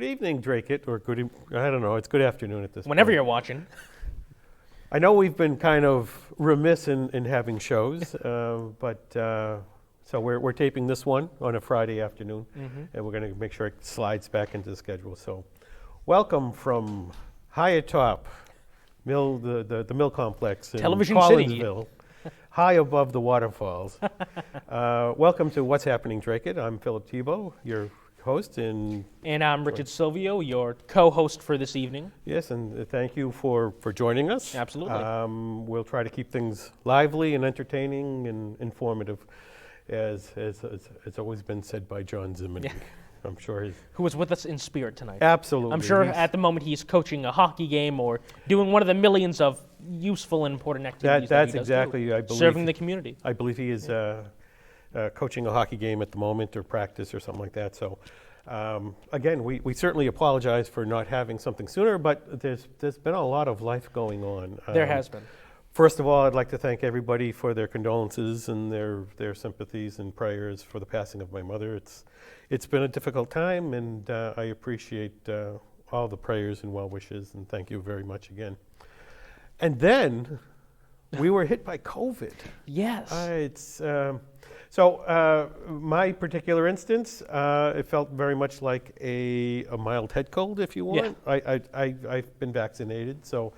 evening, Dracut, or I don't know, it's good afternoon at this point. Whenever you're watching. I know we've been kind of remiss in having shows, so we're taping this one on a Friday afternoon, and we're going to make sure it slides back into the schedule. So welcome from high atop the Mill Complex in Television Collinsville, high above the waterfalls. Welcome to What's Happening Dracut. I'm Phil Thibault, your host. And I'm Richard Silvio, your co-host for this evening. Yes, and thank you for joining us. Absolutely. We'll try to keep things lively and entertaining and informative, as it's always been said by John Zimini. Yeah. I'm sure who was with us in spirit tonight. Absolutely. I'm sure at the moment he's coaching a hockey game or doing one of the millions of useful and important activities that's exactly, I believe. Serving the community. I believe he is coaching a hockey game at the moment, or practice or something like that. So again, we certainly apologize for not having something sooner, but there's been a lot of life going on. There has been. First of all, I'd like to thank everybody for their condolences and their sympathies and prayers for the passing of my mother. It's been a difficult time, and I appreciate all the prayers and well wishes, and thank you very much again. And then we were hit by COVID. Yes. So my particular instance, it felt very much like a mild head cold, if you want. Yeah. I've been vaccinated, so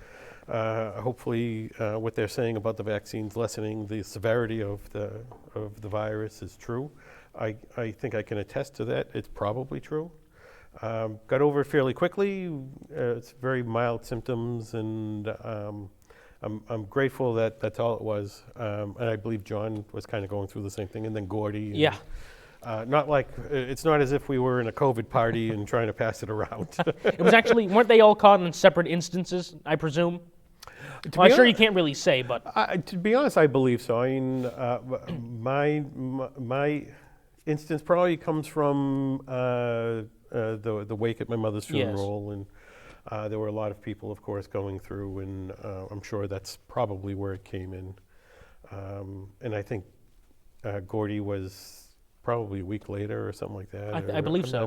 hopefully what they're saying about the vaccines lessening the severity of the virus is true. I think I can attest to that. It's probably true. Got over it fairly quickly. It's very mild symptoms, and I'm grateful that that's all it was. And I believe John was kind of going through the same thing, and then Gordy. And, yeah. It's not as if we were in a COVID party and trying to pass it around. It was actually, weren't they all caught in separate instances, I presume? I'm sure you can't really say, but. To be honest, I believe so. I mean, my instance probably comes from the wake at my mother's funeral, yes. And there were a lot of people, of course, going through, and I'm sure that's probably where it came in. And I think Gordy was probably a week later or something like that. I believe so.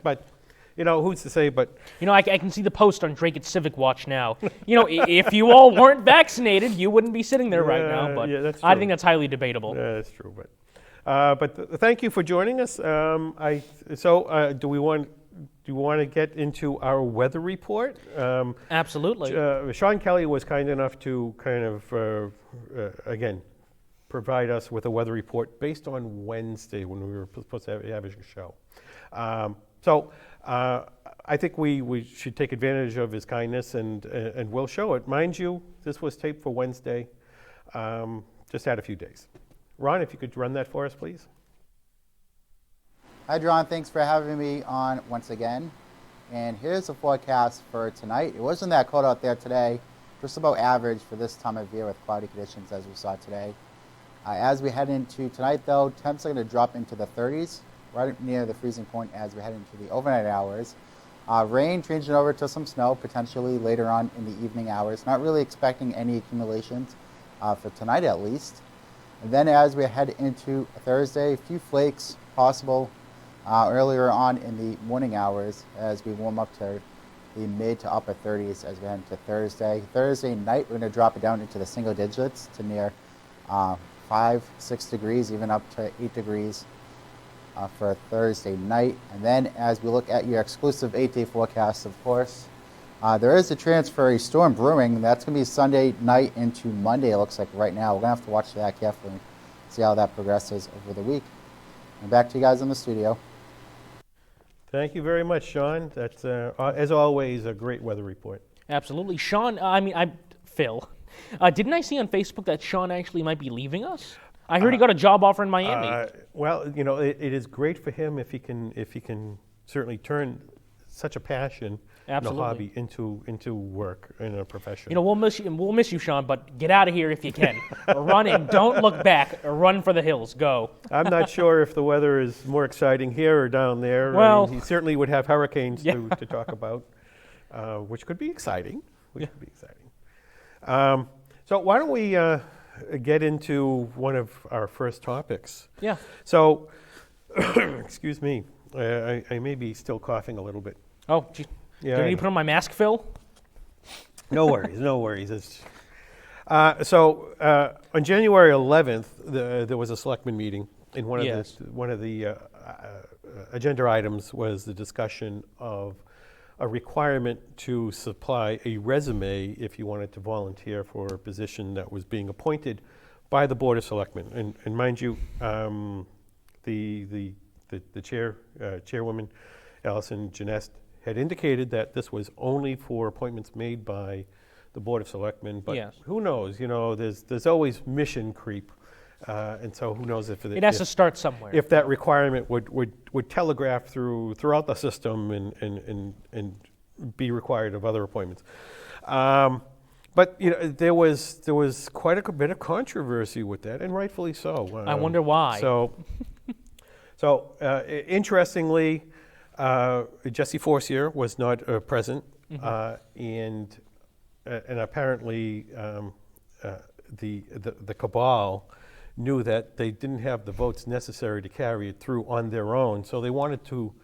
But, who's to say, but... I can see the post on Dracut Civic Watch now. If you all weren't vaccinated, you wouldn't be sitting there right now, but yeah, that's true. I think that's highly debatable. Yeah, that's true, but thank you for joining us. Do we want to get into our weather report? Absolutely. Sean Kelly was kind enough to kind of, again, provide us with a weather report based on Wednesday when we were supposed to have a show. I think we should take advantage of his kindness and we'll show it. Mind you, this was taped for Wednesday. Just had a few days. Ron, if you could run that for us, please. Hi, John. Thanks for having me on once again. And here's the forecast for tonight. It wasn't that cold out there today, just about average for this time of year with cloudy conditions as we saw today. As we head into tonight, though, temps are going to drop into the 30s, right near the freezing point as we head into the overnight hours. Rain changing over to some snow, potentially later on in the evening hours. Not really expecting any accumulations for tonight at least. And then as we head into Thursday, a few flakes possible earlier on in the morning hours as we warm up to the mid to upper 30s as we head into Thursday. Thursday night, we're going to drop it down into the single digits to near 5-6 degrees, even up to 8 degrees for Thursday night. And then as we look at your exclusive 8-day forecast, of course, there is a transitory storm brewing. That's going to be Sunday night into Monday, it looks like right now. We're going to have to watch that carefully and see how that progresses over the week. And back to you guys in the studio. Thank you very much, Sean. That's, as always, a great weather report. Absolutely. Sean, Phil, didn't I see on Facebook that Sean actually might be leaving us? I heard he got a job offer in Miami. Well, it is great for him if he can certainly turn such a passion and a hobby into work in a profession. We'll miss you, Sean, but get out of here if you can. Run and don't look back. Run for the hills. Go. I'm not sure if the weather is more exciting here or down there. Well, he certainly would have hurricanes to talk about, which could be exciting. So why don't we get into one of our first topics? Yeah. So, excuse me, I may be still coughing a little bit. Oh, gee. Yeah, Do I I need to put on my mask, Phil? No worries, no worries. On January 11th, there was a selectman meeting, and one of the agenda items was the discussion of a requirement to supply a resume if you wanted to volunteer for a position that was being appointed by the Board of Selectmen. And mind you, the chairwoman, Allison Janest, had indicated that this was only for appointments made by the Board of Selectmen, but who knows? You know, there's always mission creep, and so who knows if it has to start somewhere. If that requirement would telegraph throughout the system and be required of other appointments. But you know, there was quite a bit of controversy with that, and rightfully so. I wonder why. Interestingly, Jesse Forcier was not present, and apparently the cabal knew that they didn't have the votes necessary to carry it through on their own, so they wanted to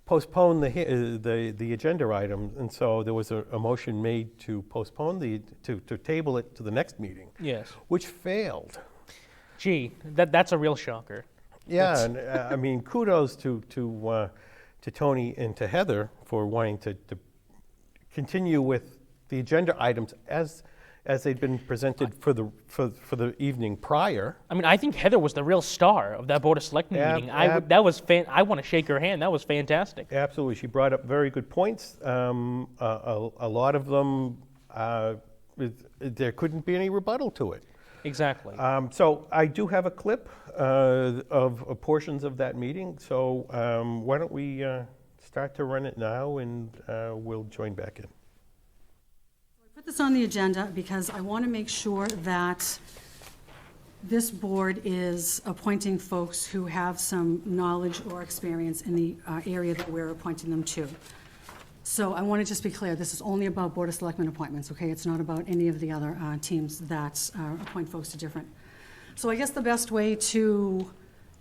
postpone the agenda item, and so there was a motion made to postpone to table it to the next meeting. Yes. Which failed. Gee, that's a real shocker. Yeah, and I mean, kudos to Tony and to Heather for wanting to continue with the agenda items as they'd been presented for the evening prior. I mean, I think Heather was the real star of that Board of Selectmen meeting. I want to shake her hand. That was fantastic. Absolutely, she brought up very good points. A lot of them, there couldn't be any rebuttal to it. Exactly. So I do have a clip of portions of that meeting. So why don't we start to run it now, and we'll join back in. I put this on the agenda because I want to make sure that this board is appointing folks who have some knowledge or experience in the area that we're appointing them to. So I want to just be clear, this is only about Board of Selectmen appointments, okay? It's not about any of the other teams that appoint folks to different. So I guess the best way to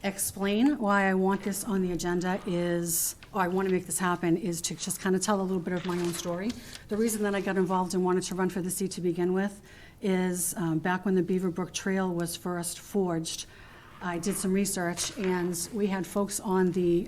explain why I want this on the agenda is, or I want to make this happen, is to just kind of tell a little bit of my own story. The reason that I got involved and wanted to run for the seat to begin with is back when the Beaverbrook Trail was first forged, I did some research, and we had folks on the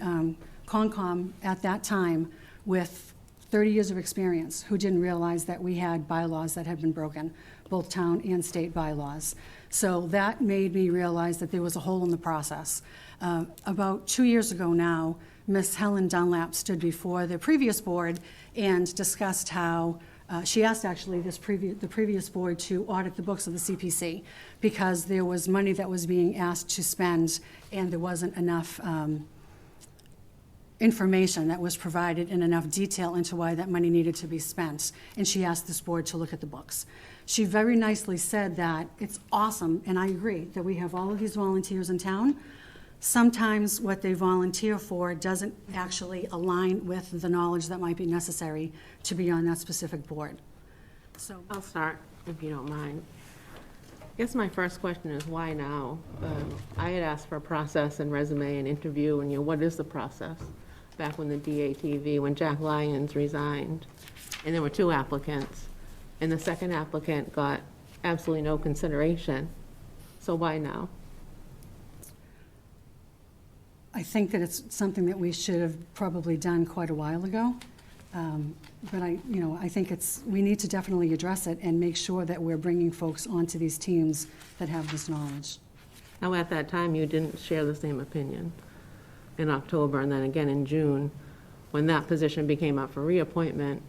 Concom at that time with 30 years of experience who didn't realize that we had bylaws that had been broken, both town and state bylaws. So that made me realize that there was a hole in the process. About 2 years ago now, Miss Helen Dunlap stood before the previous board and discussed how she asked actually the previous board to audit the books of the CPC because there was money that was being asked to spend and there wasn't enough information that was provided in enough detail into why that money needed to be spent. And she asked this board to look at the books. She very nicely said that it's awesome, and I agree, that we have all of these volunteers in town. Sometimes what they volunteer for doesn't actually align with the knowledge that might be necessary to be on that specific board. So I'll start, if you don't mind. I guess my first question is why now? I had asked for a process and resume and interview, and what is the process? Back when the DATV, when Jack Lyons resigned, and there were 2 applicants, and the second applicant got absolutely no consideration. So why now? I think that it's something that we should have probably done quite a while ago. But I think we need to definitely address it and make sure that we're bringing folks onto these teams that have this knowledge. Now, at that time, you didn't share the same opinion in October, and then again in June, when that position became up for reappointment,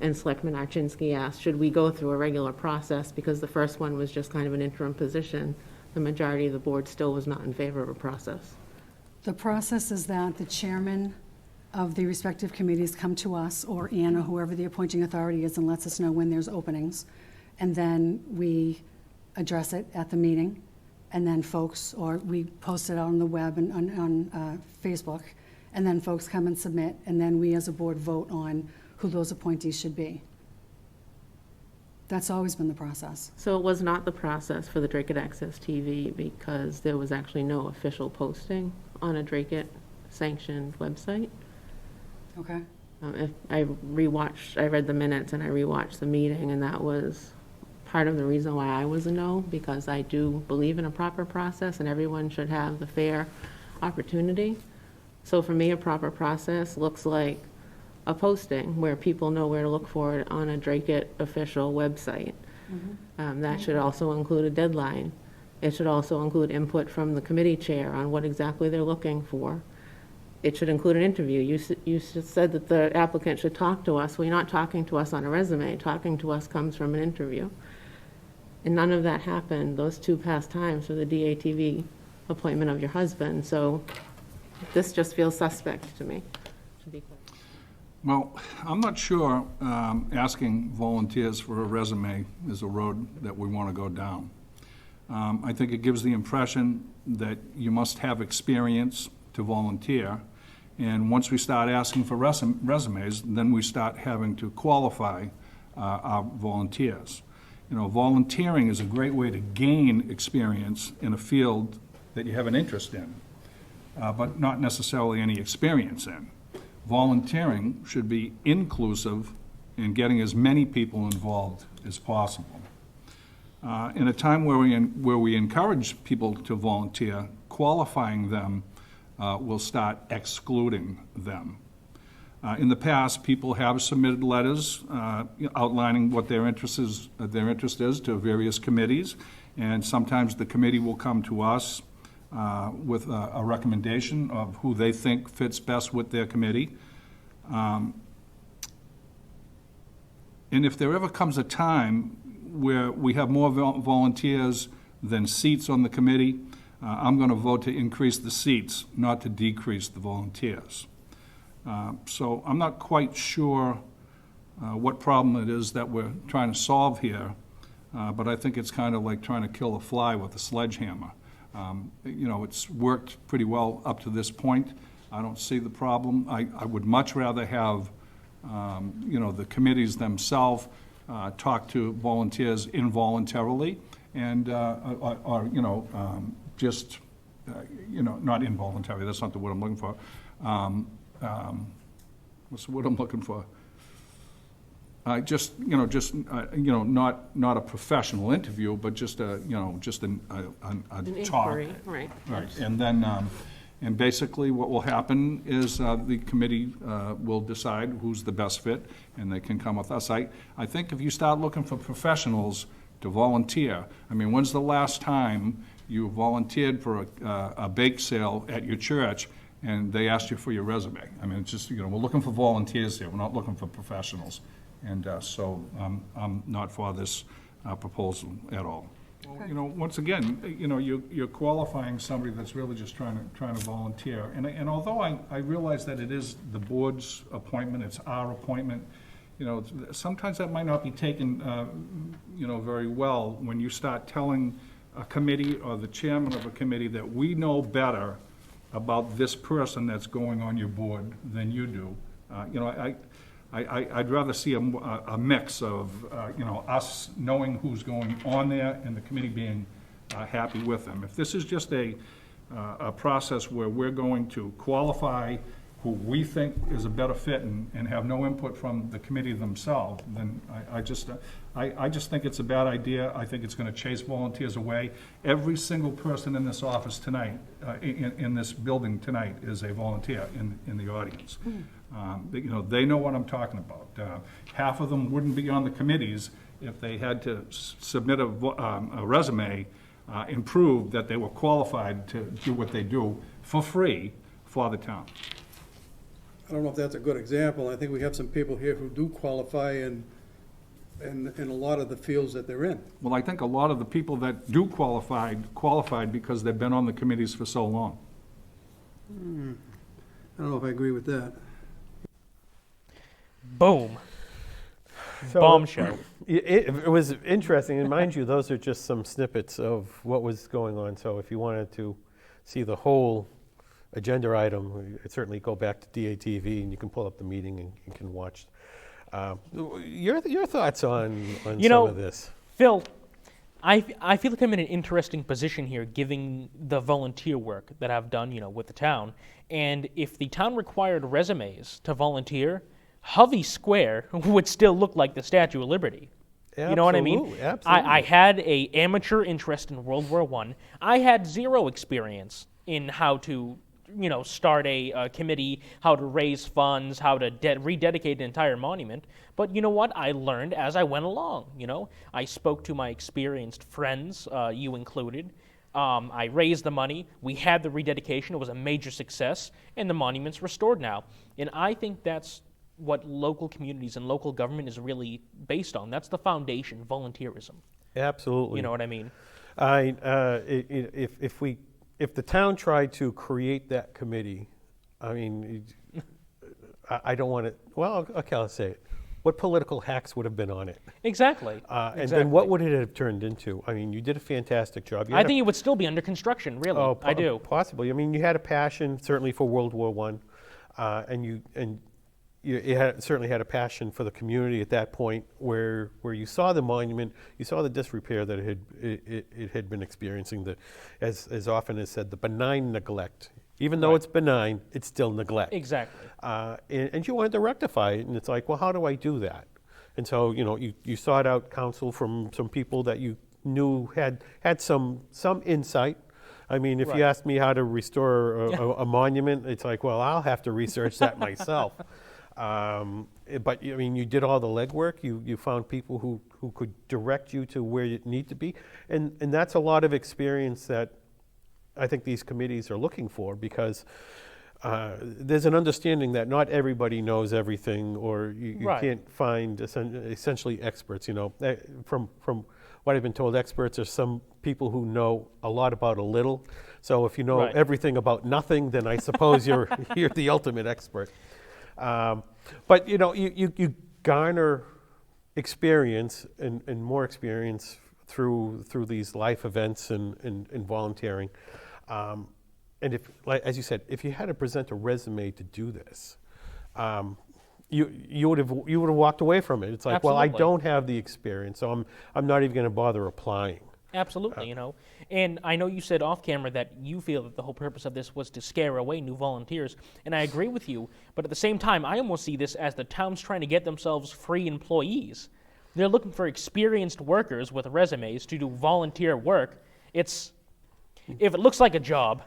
and Selectman Archinsky asked, should we go through a regular process, because the first one was just kind of an interim position, the majority of the board still was not in favor of a process. The process is that the chairman of the respective committees come to us, or Ann, or whoever the appointing authority is, and lets us know when there's openings, and then we address it at the meeting, and then folks, or we post it out on the web and on Facebook, and then folks come and submit, and then we as a board vote on who those appointees should be. That's always been the process. So it was not the process for the Dracut Access TV because there was actually no official posting on a Dracut sanctioned website? Okay. If I read the minutes and I rewatched the meeting, and that was part of the reason why I was a no, because I do believe in a proper process and everyone should have the fair opportunity. So for me, a proper process looks like a posting where people know where to look for it on a Dracut official website. That should also include a deadline. It should also include input from the committee chair on what exactly they're looking for. It should include an interview. You said that the applicant should talk to us. Well, you're not talking to us on a resume. Talking to us comes from an interview. And none of that happened those 2 past times for the DATV appointment of your husband. So this just feels suspect to me, to be clear. Well, I'm not sure asking volunteers for a resume is a road that we want to go down. I think it gives the impression that you must have experience to volunteer, and once we start asking for resumes, then we start having to qualify our volunteers. You know, volunteering is a great way to gain experience in a field that you have an interest in, but not necessarily any experience in. Volunteering should be inclusive in getting as many people involved as possible. In a time where we encourage people to volunteer, qualifying them will start excluding them. In the past, people have submitted letters outlining what their interest is to various committees, and sometimes the committee will come to us with a recommendation of who they think fits best with their committee. And if there ever comes a time where we have more volunteers than seats on the committee, I'm going to vote to increase the seats, not to decrease the volunteers. So I'm not quite sure what problem it is that we're trying to solve here, but I think it's kind of like trying to kill a fly with a sledgehammer. You know, it's worked pretty well up to this point. I don't see the problem. I would much rather have, you know, the committees themselves talk to volunteers involuntarily and, or you know, just, you know, not involuntary, that's not the word I'm looking for. What's the word I'm looking for? Just, you know, not a professional interview, but just a, you know, just a talk. Inquiry, right. Right, and then, and basically what will happen is the committee will decide who's the best fit, and they can come with us. I think if you start looking for professionals to volunteer, I mean, when's the last time you volunteered for a bake sale at your church and they asked you for your resume? I mean, it's just, you know, we're looking for volunteers here, we're not looking for professionals. And so I'm not for this proposal at all. Well, you know, once again, you know, you're qualifying somebody that's really just trying to volunteer. And although I realize that it is the board's appointment, it's our appointment, you know, sometimes that might not be taken, you know, very well when you start telling a committee or the chairman of a committee that we know better about this person that's going on your board than you do. You know, I'd rather see a mix of, you know, us knowing who's going on there and the committee being happy with them. If this is just a process where we're going to qualify who we think is a better fit and have no input from the committee themselves, then I just think it's a bad idea. I think it's going to chase volunteers away. Every single person in this office tonight, in this building tonight, is a volunteer in the audience. You know, they know what I'm talking about. Half of them wouldn't be on the committees if they had to submit a resume and prove that they were qualified to do what they do for free for the town. I don't know if that's a good example. I think we have some people here who do qualify in a lot of the fields that they're in. Well, I think a lot of the people that do qualified because they've been on the committees for so long. I don't know if I agree with that. Boom. So, Bombshell. It was interesting, and mind you, those are just some snippets of what was going on. So if you wanted to see the whole agenda item, certainly go back to DATV, and you can pull up the meeting and you can watch. Your thoughts on some of this? Phil, I feel like I'm in an interesting position here, given the volunteer work that I've done, you know, with the town. And if the town required resumes to volunteer, Hovey Square would still look like the Statue of Liberty. You know what I mean? Absolutely. I had a amateur interest in World War I. I had zero experience in how to, start a committee, how to raise funds, how to rededicate an entire monument. But you know what? I learned as I went along. I spoke to my experienced friends, you included. I raised the money. We had the rededication. It was a major success, and the monument's restored now. And I think that's what local communities and local government is really based on. That's the foundation, volunteerism. Absolutely. You know what I mean? If the town tried to create that committee, I don't want to. Well, okay, I'll say it. What political hacks would have been on it? Exactly. And then what would it have turned into? You did a fantastic job. I think it would still be under construction. Really, oh, I do. Possibly. You had a passion certainly for World War I, and you certainly had a passion for the community at that point, where you saw the monument, you saw the disrepair that it had been experiencing, as often as said, the benign neglect. Even though it's benign, it's still neglect. Exactly. And you wanted to rectify it, and it's like, well, how do I do that? And so, you sought out counsel from some people that you knew had some insight. If you asked me how to restore a monument, it's like, well, I'll have to research that myself. But you did all the legwork. You found people who could direct you to where you need to be, and that's a lot of experience that I think these committees are looking for, because there's an understanding that not everybody knows everything, or you can't find essentially experts. From what I've been told, experts are some people who know a lot about a little. So if you know everything about nothing, then I suppose you're the ultimate expert. But you garner experience and more experience through these life events and volunteering. And if, as you said, if you had to present a resume to do this, you would have walked away from it. It's like, Absolutely. well, I don't have the experience, so I'm not even going to bother applying. Absolutely, And I know you said off camera that you feel that the whole purpose of this was to scare away new volunteers, and I agree with you, but at the same time, I almost see this as the town's trying to get themselves free employees. They're looking for experienced workers with resumes to do volunteer work. If it looks like a job,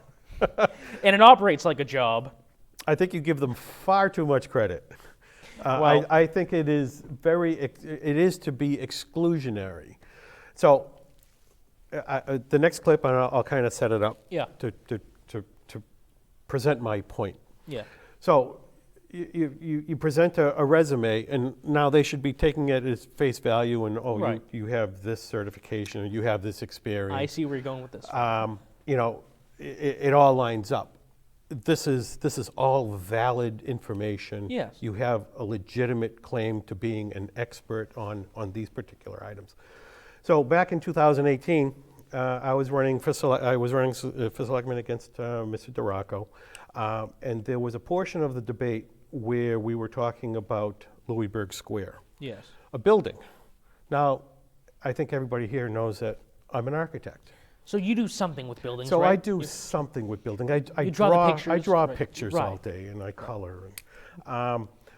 and it operates like a job. I think you give them far too much credit. Well, I think it is to be exclusionary. So the next clip, and I'll kind of set it up to present my point. Yeah. So you present a resume, and now they should be taking it as face value, and you have this certification, or you have this experience. I see where you're going with this. It all lines up. This is all valid information. Yes. You have a legitimate claim to being an expert on these particular items. So back in 2018, I was running for selectman against Mr. Duraco, and there was a portion of the debate where we were talking about Louisburg Square. Yes. A building. Now, I think everybody here knows that I'm an architect. So you do something with buildings, So right? I do something with building. I draw the pictures, I draw right. pictures Right. all day, and I color.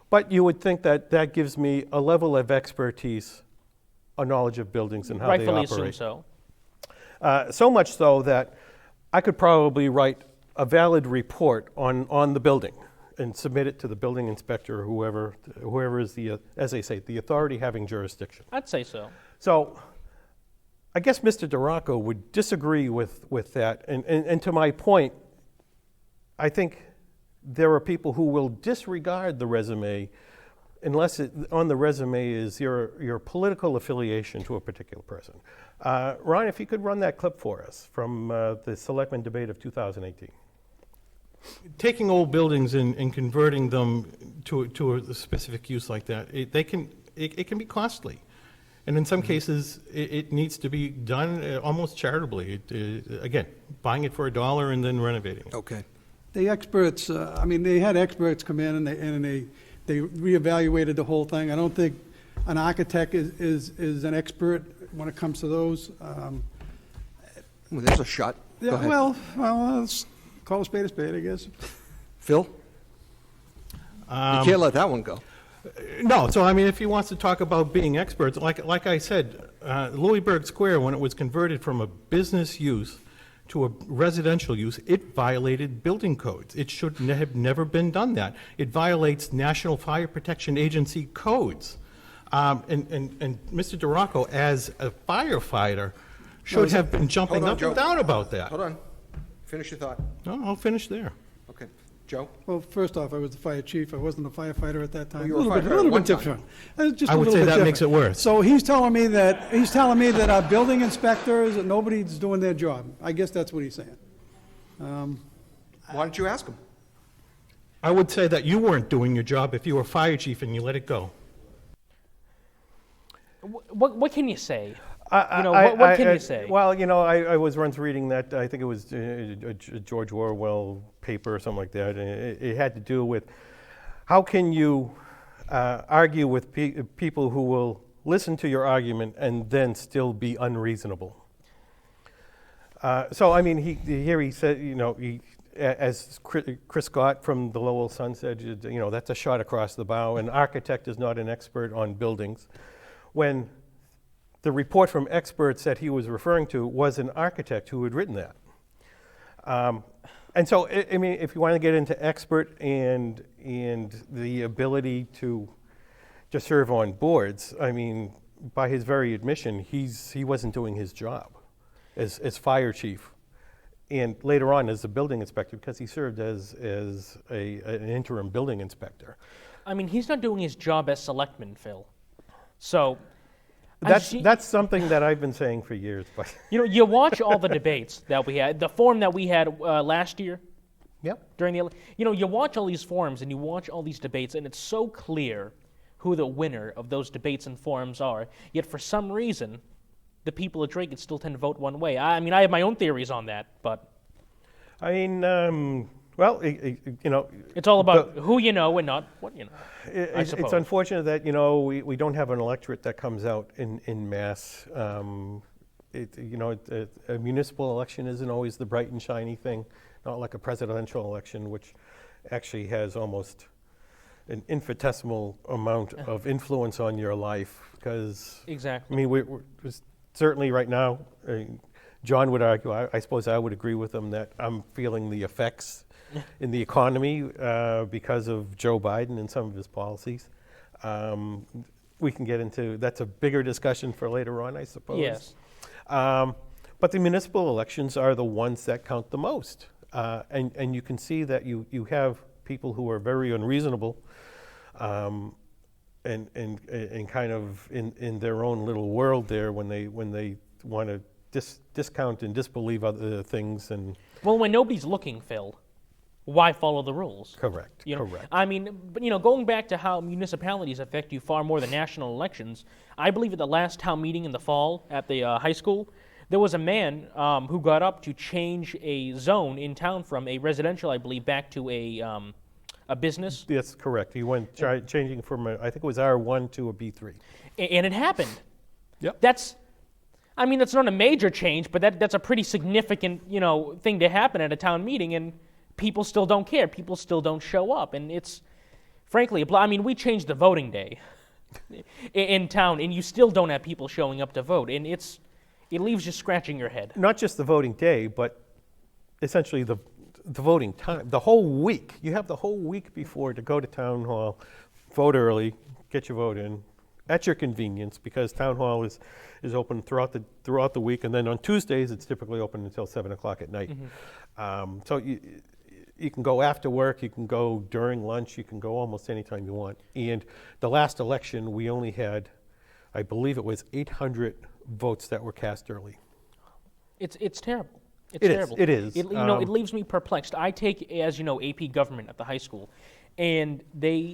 But you would think that gives me a level of expertise, a knowledge of buildings and how Rightfully they operate. assume so. So much so that I could probably write a valid report on the building and submit it to the building inspector or whoever is the, as they say, the authority having jurisdiction. I'd say so. So I guess Mr. Duraco would disagree with that. And to my point, I think there are people who will disregard the resume unless on the resume is your political affiliation to a particular person. Ron, if you could run that clip for us from the Selectmen debate of 2018. Taking old buildings and converting them to a specific use like that, it can be costly. And in some cases, it needs to be done almost charitably. Again, buying it for $1 and then renovating it. Okay. The experts, they had experts come in and they reevaluated the whole thing. I don't think an architect is an expert when it comes to those. Well, there's a shot. Go Yeah, ahead. well, let's call a spade, I guess. Phil? You can't let that one go. No, so I mean, if he wants to talk about being experts, like I said, Louisburg Square, when it was converted from a business use to a residential use, it violated building codes. It should have never been done that. It violates National Fire Protection Agency codes. And Mr. Dracut, as a firefighter, should have been jumping Hold on, up Joe. and down about that. Hold on. Finish your thought. No, I'll finish there. Okay. Joe? Well, first off, I was the fire chief. I wasn't a firefighter at that time. Well, you were a A firefighter little at one bit time. different. I would say that makes it worse. So he's telling me that our building inspectors, and nobody's doing their job. I guess that's what he's saying. Why don't you ask him? I would say that you weren't doing your job if you were fire chief and you let it go. What can you say? What can you say? Well, I was once reading that, I think it was a George Orwell paper or something like that, and it had to do with how can you argue with people who will listen to your argument and then still be unreasonable. So, I mean, he said, as Chris Scott from the Lowell Sun said, that's a shot across the bow. An architect is not an expert on buildings. When the report from experts that he was referring to was an architect who had written that. And so, I mean, if you want to get into expert and the ability to serve on boards, I mean, by his very admission, he wasn't doing his job as fire chief, and later on as a building inspector, because he served as an interim building inspector. I mean, he's not doing his job as selectman, Phil. So that's something that I've been saying for years. But you watch all the debates that we had, the forum that we had last year. Yep. During the, you watch all these forums and you watch all these debates, and it's so clear who the winner of those debates and forums are. Yet for some reason, the people of Dracut still tend to vote one way. I mean, I have my own theories on that, but I mean, well, it's all about who you know and not what you know. It's unfortunate that we don't have an electorate that comes out in mass. A municipal election isn't always the bright and shiny thing, not like a presidential election, which actually has almost an infinitesimal amount of influence on your life. Because exactly, I mean, we're certainly right now. John would argue. I suppose I would agree with him that I'm feeling the effects in the economy because of Joe Biden and some of his policies. We can get into that's a bigger discussion for later on, I suppose. Yes. But the municipal elections are the ones that count the most, and you can see that you have people who are very unreasonable, and kind of in their own little world there when they want to discount and disbelieve other things. And well, when nobody's looking, Phil, why follow the rules? Correct. Correct. I mean, but going back to how municipalities affect you far more than national elections, I believe at the last town meeting in the fall at the high school, there was a man who got up to change a zone in town from a residential, I believe, back to a business. Yes, correct. He went changing from I think it was R1 to a B3. And it happened. Yep. That's not a major change, but that's a pretty significant, thing to happen at a town meeting, and people still don't care. People still don't show up, and it's, frankly, we changed the voting day in town, and you still don't have people showing up to vote, and it leaves you scratching your head. Not just the voting day, but essentially the voting time. The whole week. You have the whole week before to go to town hall, vote early, get your vote in at your convenience, because town hall is open throughout the week, and then on Tuesdays it's typically open until 7 o'clock at night. Mm-hmm. So you can go after work, you can go during lunch, you can go almost anytime you want. And the last election, we only had, I believe it was 800 votes that were cast early. It's terrible. It's It terrible. is. It is. It leaves me perplexed. I take, as you know, AP government at the high school, and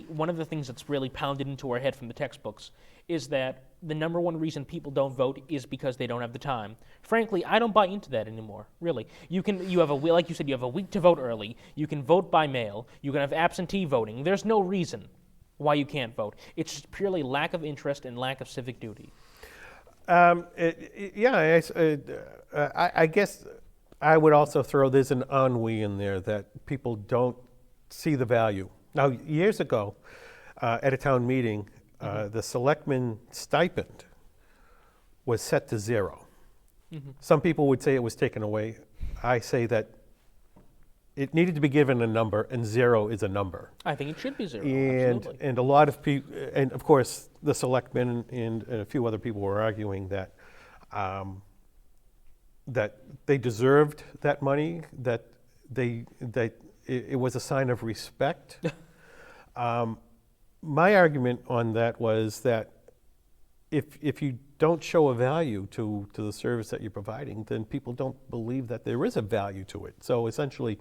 one of the things that's really pounded into our head from the textbooks is that the number one reason people don't vote is because they don't have the time. Frankly, I don't buy into that anymore. Really, like you said, you have a week to vote early. You can vote by mail. You can have absentee voting. There's no reason why you can't vote. It's just purely lack of interest and lack of civic duty. I guess I would also throw there's an ennui in there that people don't see the value. Now, years ago, at a town meeting, the selectman stipend was set to 0. Some people would say it was taken away. I say that it needed to be given a number, and 0 is a number. I think it should be 0, And, absolutely. and a lot of people, and of course, the selectmen and a few other people were arguing that that they deserved that money, that it was a sign of respect. My argument on that was that if you don't show a value to the service that you're providing, then people don't believe that there is a value to it. So essentially,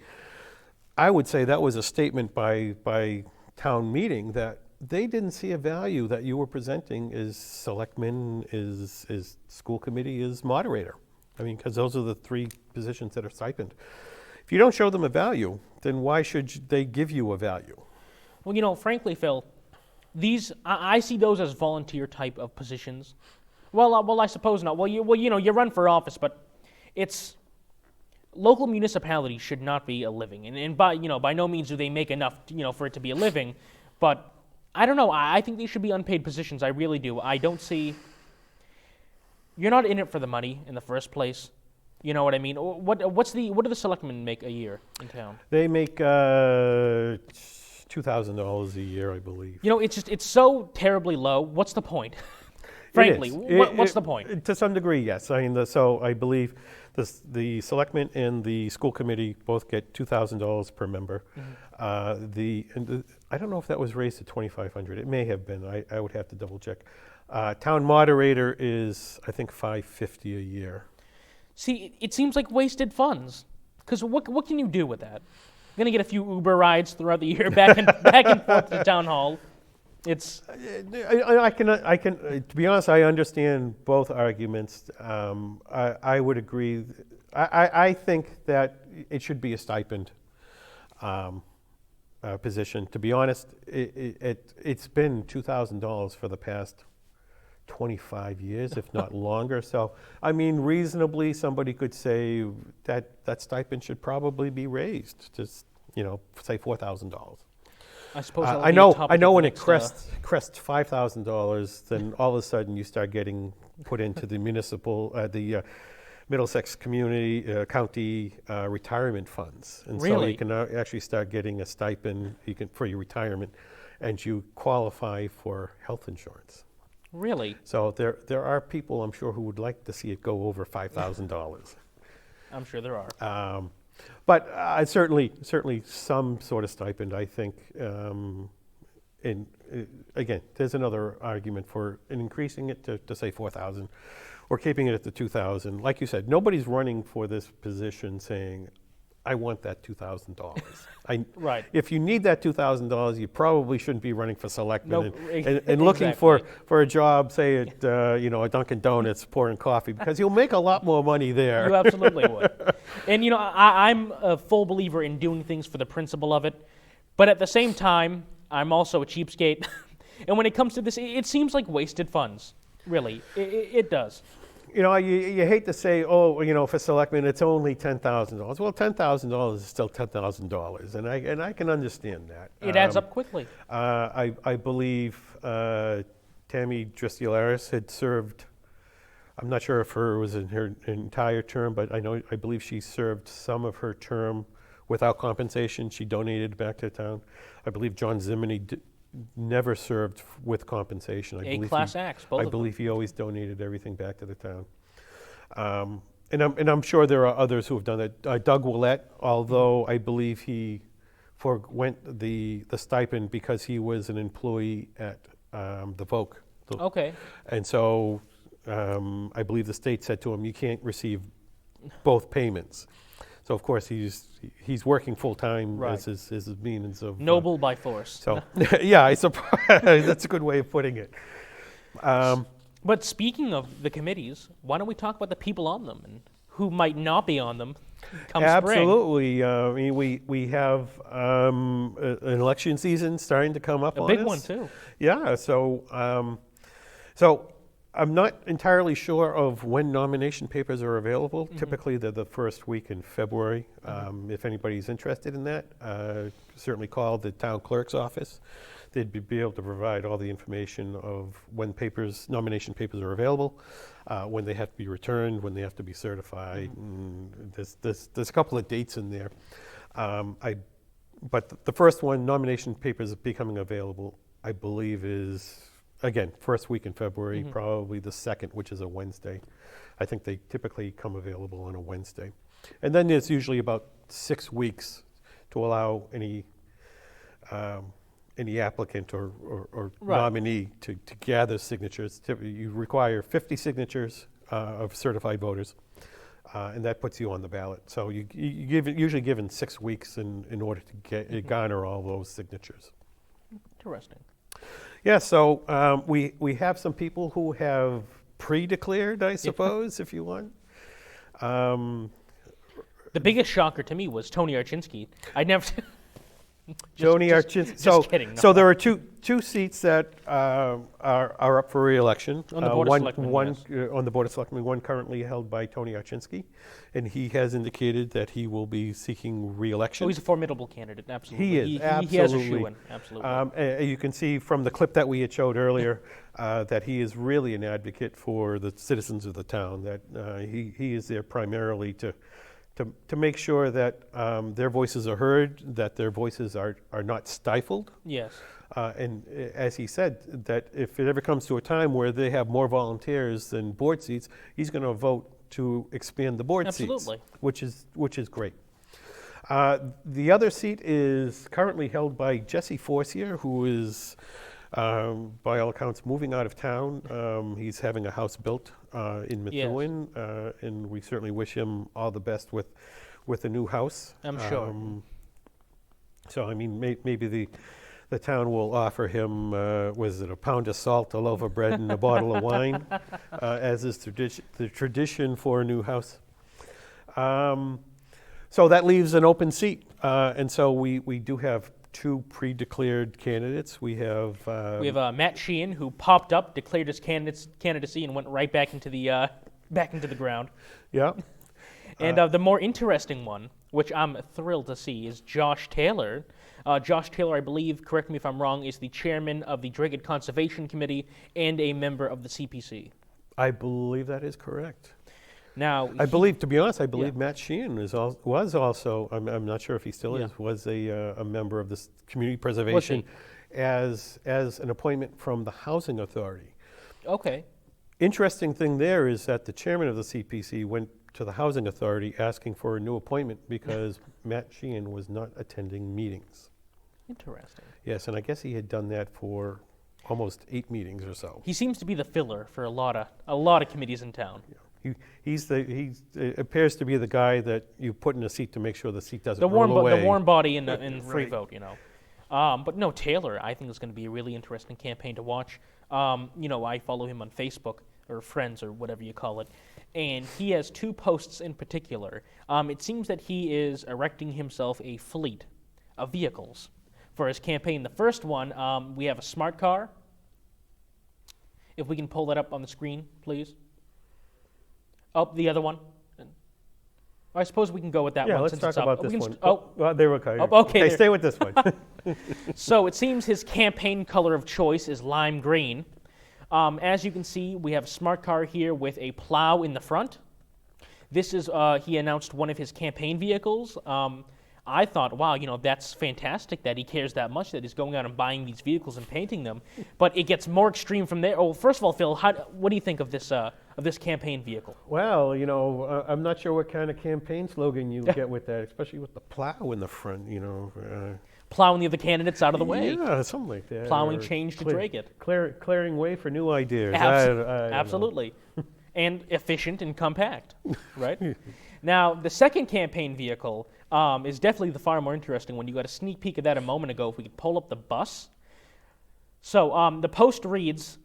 I would say that was a statement by town meeting that they didn't see a value that you were presenting as selectmen, as school committee, as moderator. I mean, because those are the 3 positions that are stipend. If you don't show them a value, then why should they give you a value? Well, frankly, Phil, I see those as volunteer type of positions. Well, I suppose not. Well, you run for office, but it's local municipalities should not be a living, and by no means do they make enough, for it to be a living. But I don't know. I think they should be unpaid positions. I really do. I don't see. You're not in it for the money in the first place. You know what I mean? What do the selectmen make a year in town? They make $2,000 a year, I believe. It's so terribly low. What's the point? Frankly, what's the point? To some degree, yes. I mean, so I believe the selectmen and the school committee both get $2,000 per member. I don't know if that was raised to $2,500. It may have been. I would have to double check. Town moderator is, I think, $550 a year. See, it seems like wasted funds. Because what can you do with that? You're gonna get a few Uber rides throughout the year back and forth to town hall. It's. I can. To be honest, I understand both arguments. I would agree. I think that it should be a stipend position. To be honest, it's been $2,000 for the past 25 years, if not longer. So, I mean, reasonably, somebody could say that stipend should probably be raised to, say $4,000. I suppose. I know when it crests $5,000, then all of a sudden you start getting put into the the Middlesex County retirement funds, and so Really? you can actually start getting a stipend for your retirement, and you qualify for health insurance. Really? So there are people, I'm sure, who would like to see it go over $5,000. I'm sure there are. But certainly some sort of stipend, I think. Again, there's another argument for increasing it to say 4,000, or keeping it at the 2,000. Like you said, nobody's running for this position saying, I want that $2,000. Right. If you need that $2,000, you probably shouldn't be running for selectmen and looking Exactly. for a job, say at a Dunkin' Donuts pouring coffee, because you'll make a lot more money there. You absolutely would. And I'm a full believer in doing things for the principle of it, but at the same time, I'm also a cheapskate. And when it comes to this, it seems like wasted funds. Really, it does. You hate to say, for selectmen, it's only $10,000. Well, $10,000 is still $10,000, and I can understand that. It adds up quickly. I believe Tammy Dristularis had served. I'm not sure if it was in her entire term, but I believe she served some of her term without compensation. She donated back to the town. I believe John Zimini never served with compensation. Class acts, both I of them. believe he always donated everything back to the town. And I'm sure there are others who have done it. Doug Willett, although I believe he forwent the stipend because he was an employee at the Voc. Okay. And so I believe the state said to him, you can't receive both payments. So of course he's working full time Right. as his means of Noble by force. So yeah, I suppose that's a good way of putting it. But speaking of the committees, why don't we talk about the people on them and who might not be on them come spring? Absolutely. I mean, we have an election season starting to come up A on big us. one too. Yeah. So I'm not entirely sure of when nomination papers are available. Mm-hmm. Typically, they're the first week in February. If anybody's interested in that, certainly call the town clerk's office. they'd be able to provide all the information of when nomination papers are available, when they have to be returned, when they have to be certified. And there's a couple of dates in there. But the first one, nomination papers becoming available, I believe is, again, first week in February, probably the 2nd, which is a Wednesday. I think they typically come available on a Wednesday. And then there's usually about 6 weeks to allow any applicant or Right. nominee to gather signatures. You require 50 signatures of certified voters, and that puts you on the ballot. So you usually given 6 weeks in order to garner all those signatures. Interesting. Yeah, so we have some people who have pre-declared, I suppose, if you want. The biggest shocker to me was Tony Archinsky. I never. Joni Archinsky. So, kidding, no. so there are two seats that are up for re-election. On the Board of Selectmen, one yes. On the Board of Selectmen, one currently held by Tony Archinsky, and he has indicated that he will be seeking re-election. Oh, he's a formidable candidate, absolutely. He is, He has a absolutely. shoe-in, absolutely. You can see from the clip that we had showed earlier that he is really an advocate for the citizens of the town, that he is there primarily to make sure that their voices are heard, that their voices are not stifled. Yes. And as he said, that if it ever comes to a time where they have more volunteers than board seats, he's going to vote to expand the board Absolutely. seats, which is great. The other seat is currently held by Jesse Forcier, who is, by all accounts, moving out of town. He's having a house built in Methuen, and we certainly wish him all the best with the new house. I'm sure. So, I mean, maybe the town will offer him, was it a pound of salt, a loaf of bread, and a bottle of wine, as is the tradition for a new house. So that leaves an open seat, and so we do have 2 pre-declared candidates. We have Matt Sheehan, who popped up, declared his candidacy, and went right back into the ground. yeah. And the more interesting one, which I'm thrilled to see, is Josh Taylor. Josh Taylor, I believe, correct me if I'm wrong, is the chairman of the Dracut Conservation Committee and a member of the CPC. I believe that is correct. Now, I believe Matt Sheehan was also, I'm not sure if he still is, was a member of this community preservation as an appointment from the Housing Authority. Okay. Interesting thing there is that the chairman of the CPC went to the Housing Authority asking for a new appointment because Matt Sheehan was not attending meetings. Interesting. Yes, and I guess he had done that for almost 8 meetings or so. He seems to be the filler for a lot of committees in town. Yeah. He appears to be the guy that you put in a seat to make sure the seat doesn't roll away. The warm body in free Right. vote, you know. But no, Taylor, I think is going to be a really interesting campaign to watch. I follow him on Facebook, or Friends, or whatever you call it, and he has 2 posts in particular. It seems that he is erecting himself a fleet of vehicles for his campaign. The first one, we have a smart car. If we can pull that up on the screen, please. Oh, the other one. I suppose we can go with that one. Let's since talk it's up. about We this can one. Well, they were okay. okay, there. Stay with this one. So it seems his campaign color of choice is lime green. As you can see, we have a smart car here with a plow in the front. This is, he announced one of his campaign vehicles. I thought, wow, that's fantastic that he cares that much, that he's going out and buying these vehicles and painting them. But it gets more extreme from there. Oh, first of all, Phil, what do you think of this campaign vehicle? Well, I'm not sure what kind of campaign slogan you get with that, especially with the plow in the front, Plowing the other candidates out of the way. Yeah, something like that. Plowing or change to Dracut. Clearing way for new ideas. Absolutely. And efficient and compact, right? Now, the second campaign vehicle is definitely the far more interesting one. You got a sneak peek of that a moment ago. If we could pull up the bus. So the post reads,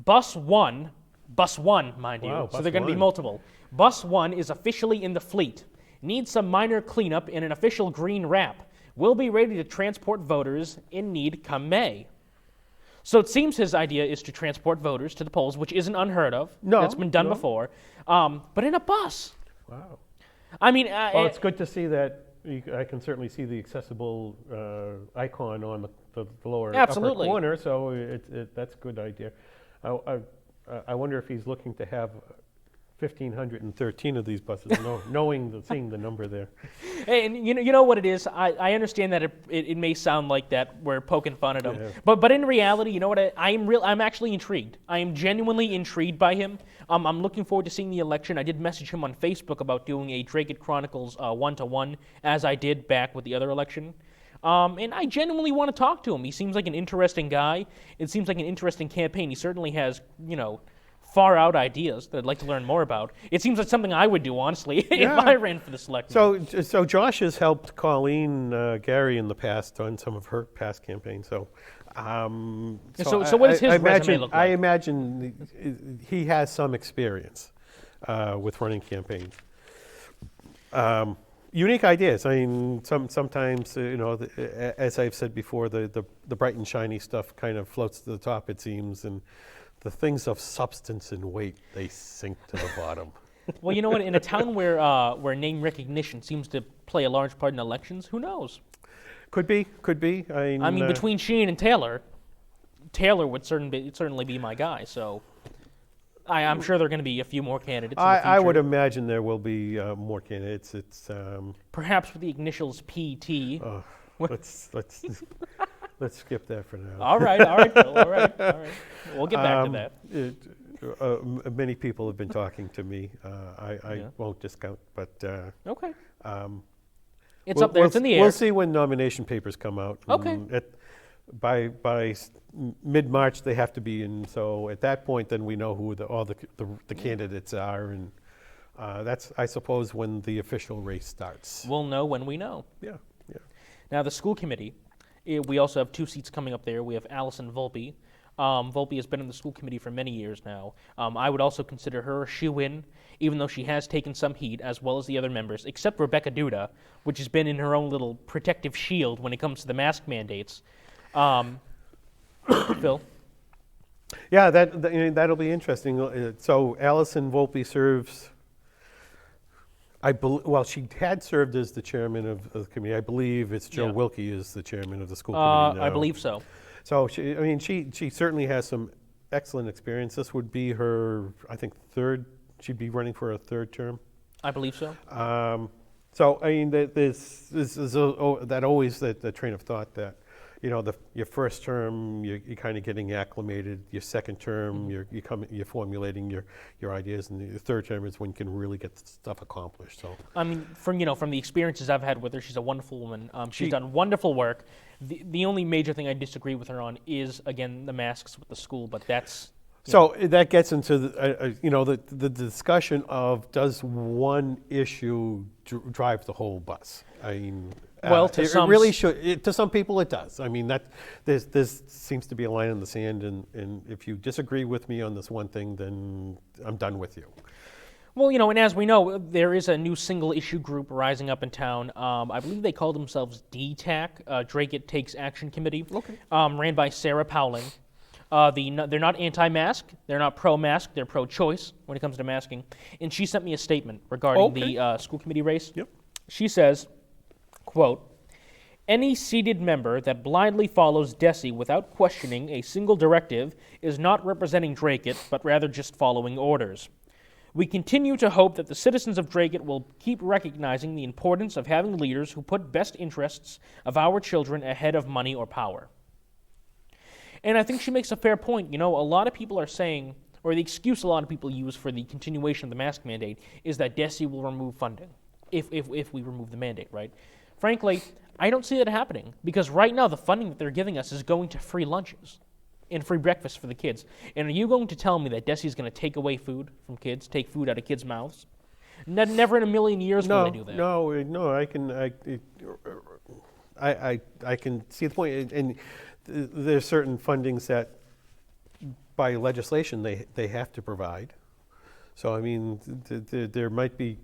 Bus 1, mind Wow, you, so Bus they're going to be 1. multiple. Bus 1 is officially in the fleet. Needs some minor cleanup and an official green wrap. Will be ready to transport voters in need come May. So it seems his idea is to transport voters to the polls, which isn't unheard of. No, That's been done no. before. But in a bus. Wow. I mean... Well, it's good to see that I can certainly see the accessible icon on the lower Absolutely. upper corner, so that's a good idea. I wonder if he's looking to have 1,513 of these buses, seeing the number there. And you know what it is. I understand that it may sound like that we're poking fun at him, Yeah. but in reality, you know what? I'm actually intrigued. I am genuinely intrigued by him. I'm looking forward to seeing the election. I did message him on Facebook about doing a Dracut Chronicles 1-to-1, as I did back with the other election. And I genuinely want to talk to him. He seems like an interesting guy. It seems like an interesting campaign. He certainly has, far out ideas that I'd like to learn more about. It seems like something I would do, honestly, if I ran for the selectman. So Josh has helped Colleen Gary in the past on some of her past campaigns. So what does his resume look like? I imagine he has some experience with running campaigns. Unique ideas. I mean, sometimes as I've said before, the bright and shiny stuff kind of floats to the top, it seems, and the things of substance and weight, they sink to the bottom. Well, you know what? In a town where name recognition seems to play a large part in elections, who knows? Could be. I mean, between Sheehan and Taylor would certainly be my guy. So I'm sure there are going to be a few more candidates. In the future. I would imagine there will be more candidates. It's perhaps with the initials PT. Let's skip that for now. All right, Phil. All right. We'll get back to that. Many people have been talking to me. I won't discount, but okay. It's up there. It's in the air. We'll see when nomination papers come out. Okay. By mid-March, they have to be in. So at that point, then we know who all the candidates are, and that's, I suppose, when the official race starts. We'll know when we know. Yeah. Now the school committee. We also have 2 seats coming up there. We have Allison Volpe. Volpe has been in the school committee for many years now. I would also consider her a shoo-in, even though she has taken some heat, as well as the other members, except Rebecca Duda, which has been in her own little protective shield when it comes to the mask mandates. Phil? Yeah, that'll be interesting. So Allison Volpe serves. She had served as the chairman of the committee. I believe it's Joe Wilkie is the chairman of the school committee now. I believe so. So she certainly has some excellent experience. This would be her, I think, third. She'd be running for a third term. I believe so. So this is that always the train of thought that your first term you're kind of getting acclimated. Your second term you're formulating your ideas, and your third term is when you can really get stuff accomplished. So I mean, from the experiences I've had with her, she's a wonderful woman. She's done wonderful work. The only major thing I disagree with her on is, again, the masks with the school, but that's. So that gets into the discussion of, does one issue drive the whole bus? I mean, it really should. To some people, it does. I mean, this seems to be a line in the sand, and if you disagree with me on this one thing, then I'm done with you. Well, and as we know, there is a new single-issue group rising up in town. I believe they call themselves DTAC, Dracut Takes Action Committee, ran by Sarah Powling. They're not anti-mask, they're not pro-mask, they're pro-choice when it comes to masking. And she sent me a statement regarding the school committee race. Yep. She says, quote, "Any seated member that blindly follows DESI without questioning a single directive is not representing Dracut, but rather just following orders. We continue to hope that the citizens of Dracut will keep recognizing the importance of having leaders who put best interests of our children ahead of money or power." And I think she makes a fair point. A lot of people are saying, or the excuse a lot of people use for the continuation of the mask mandate is that DESI will remove funding if we remove the mandate, right? Frankly, I don't see that happening, because right now the funding that they're giving us is going to free lunches and free breakfast for the kids. And are you going to tell me that DESI is going to take away food from kids, take food out of kids' mouths? Never in a million years will they do that. No, I can see the point, and there's certain fundings that by legislation they have to provide. So I mean, there might be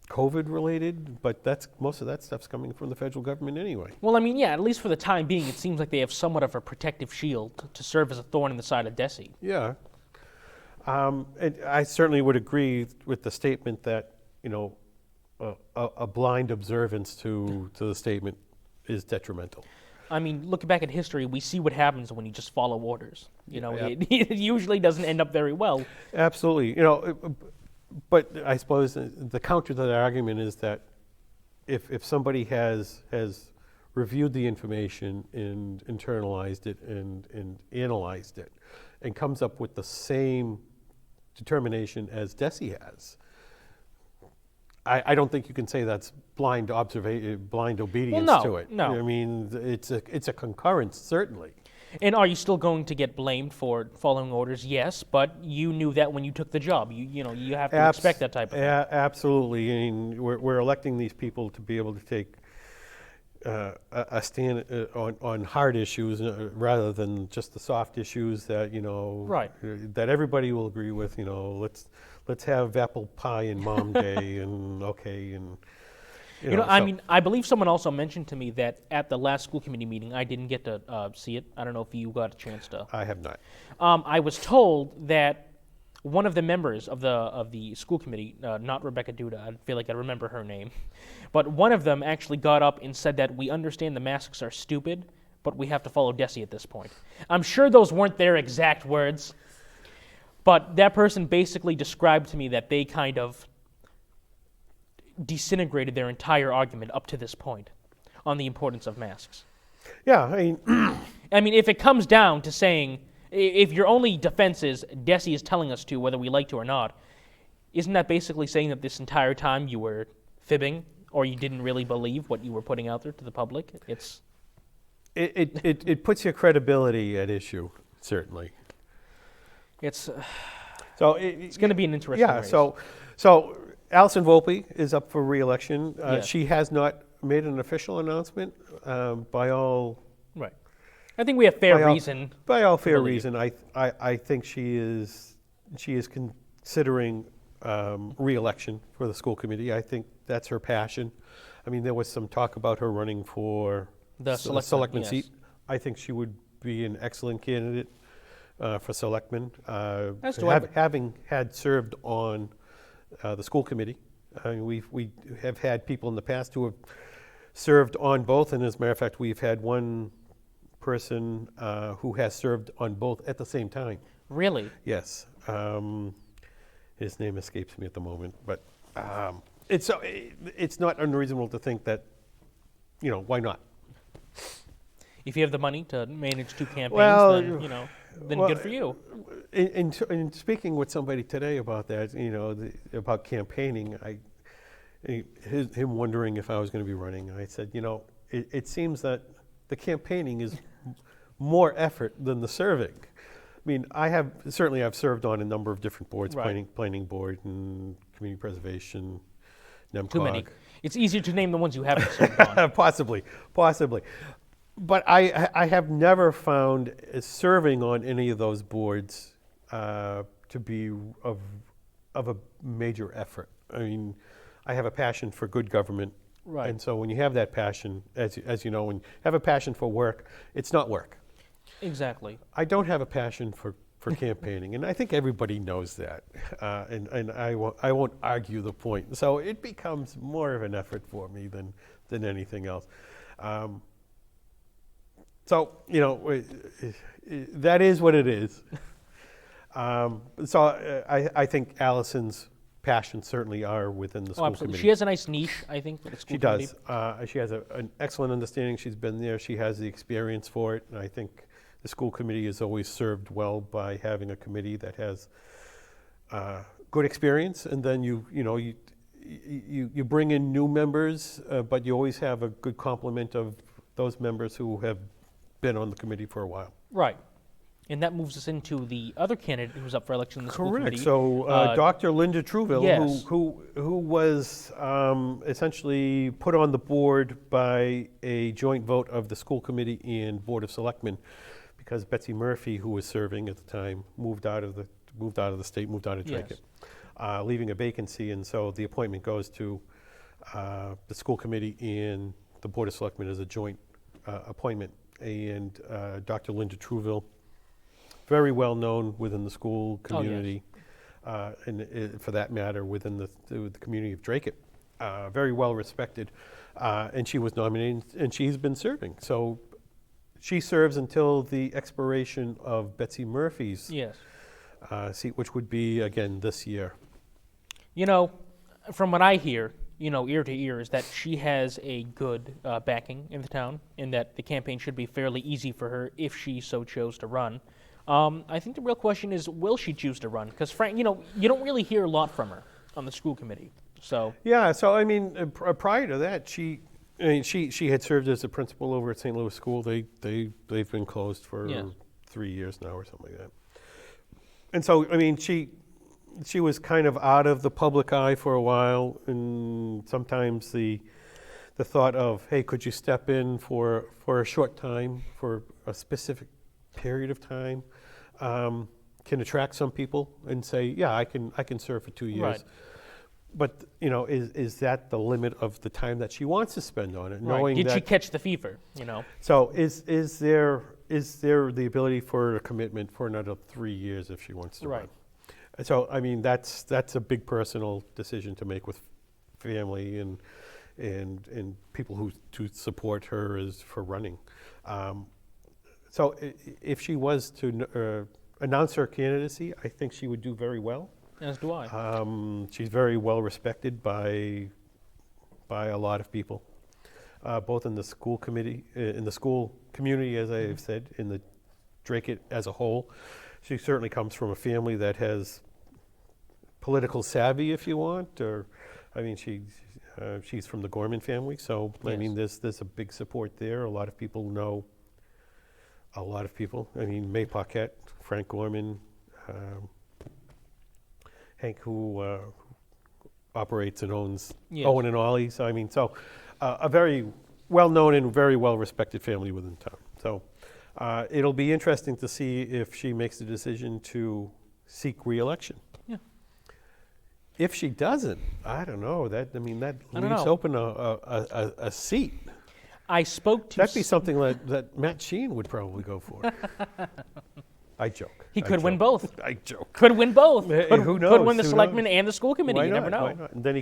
COVID related, but most of that stuff's coming from the federal government anyway. Well, I mean, yeah, at least for the time being, it seems like they have somewhat of a protective shield to serve as a thorn in the side of DESI. Yeah. And I certainly would agree with the statement that, a blind observance to the statement is detrimental. I mean, looking back at history, we see what happens when you just follow orders. You know, Yeah. it usually doesn't end up very well. Absolutely. You know, but I suppose the counter to that argument is that if somebody has reviewed the information and internalized it and analyzed it and comes up with the same determination as DESI has, I don't think you can say that's blind obedience no, to it. no. I mean, it's a concurrence, certainly. And are you still going to get blamed for following orders? Yes, but you knew that when you took the job. You know, you have to expect that type of thing. Absolutely. I mean, we're electing these people to be able to take a stand on hard issues rather than just the soft issues that, you know, Right. that everybody will agree with. You know, let's have apple pie and Mom Day and okay and. You know, I so- mean, I believe someone also mentioned to me that at the last school committee meeting, I didn't get to see it. I don't know if you got a chance to. I have not. I was told that one of the members of the school committee, not Rebecca Duda, I feel like I remember her name, but one of them actually got up and said that we understand the masks are stupid, but we have to follow DESI at this point. I'm sure those weren't their exact words, but that person basically described to me that they kind of disintegrated their entire argument up to this point on the importance of masks. Yeah, I mean, I mean, if it comes down to saying, if your only defense is DESI is telling us to, whether we like to or not, isn't that basically saying that this entire time you were fibbing or you didn't really believe what you were putting out there to the public? it puts your credibility at issue, certainly. It's So it's going to be an interesting yeah. race. So Alison Volpe is up for re-election. Yes. She has not made an official announcement. By all Right. I think we have fair by all- reason. By all fair believe. reason, I think she is considering re-election for the school committee. I think that's her passion. I mean, there was some talk about her running for The selectman, yes. seat. I think she would be an excellent candidate for selectman. As do I. Having had served on the school committee, I mean, we have had people in the past who have served on both, and as a matter of fact, we've had one person who has served on both at the same time. Really? Yes. His name escapes me at the moment, but it's not unreasonable to think that, you know, why not? If you have the money to manage two campaigns, Well, then well, good for you. In speaking with somebody today about that, you know, about campaigning, him wondering if I was going to be running, I said, you know, it seems that the campaigning is more effort than the serving. I mean, I've served on a number of different boards, Right. planning board and community preservation, NEMCOG. Too many. It's easier to name the ones you haven't served on. Possibly. But I have never found serving on any of those boards to be of a major effort. I mean, I have a passion for good government. Right. And so when you have that passion, as you know, when you have a passion for work, it's not work. Exactly. I don't have a passion for campaigning, and I think everybody knows that. And I won't argue the point. So it becomes more of an effort for me than anything else. So, you know, that is what it is. So I think Allison's passions certainly are within the school Absolutely. committee. She has a nice niche, I think, for the school She committee. does. She has an excellent understanding. She's been there. She has the experience for it. And I think the school committee has always served well by having a committee that has good experience. And then you bring in new members, but you always have a good complement of those members who have been on the committee for a while. Right. And that moves us into the other candidate who's up for election in the school Correct. committee. So Dr. Linda Trouville, yes. who was essentially put on the board by a joint vote of the school committee and Board of Selectmen, because Betsy Murphy, who was serving at the time, moved out of the state, moved out of Dracut, leaving a vacancy, and so the appointment goes to the school committee and the Board of Selectmen as a joint appointment. And Dr. Linda Trouville, very well known within the school community, and for that matter, within the community of Dracut. very well respected, and she was nominated, and she's been serving. So she serves until the expiration of Betsy Murphy's Yes. seat, which would be, again, this year. You know, from what I hear, ear to ear, is that she has a good backing in the town, and that the campaign should be fairly easy for her if she so chose to run. I think the real question is, will she choose to run? Because, Frank, you don't really hear a lot from her on the school committee. So Yeah, so I mean, prior to that, she had served as a principal over at St. Louis School. They've been closed for Yeah. 3 years now or something like that. And so, I mean, she was kind of out of the public eye for a while, and sometimes the thought of, hey, could you step in for a short time, for a specific period of time, can attract some people and say, yeah, I can serve for 2 years. Right. But is that the limit of the time that she wants to spend on it? Knowing did that, she catch the fever? so is there the ability for a commitment for another 3 years if she wants to Right. run? So I mean that's a big personal decision to make with family and people who to support her is for running. So if she was to announce her candidacy, I think she would do very well. As do I. She's very well respected by a lot of people, both in the school committee, in the school community, as I have said, in the Dracut as a whole. She certainly comes from a family that has political savvy, if you want, or I mean, she's from the Gorman family, so I Yes. mean, there's a big support there. A lot of people know a lot of people. I mean, May Paquette, Frank Gorman. Hank, who operates and owns Yes. Owen and Ollie. So I mean, a very well-known and very well-respected family within town. So it'll be interesting to see if she makes the decision to seek re-election. Yeah. If she doesn't, I don't know. That I don't leaves know. open a seat. I spoke to. That'd be something that Matt Sheen would probably go for. I joke. He I could win joke. both. I joke. Could win both. Who Could knows? win the Who selectmen knows? and the school committee. Why You never not? know. Why not? And then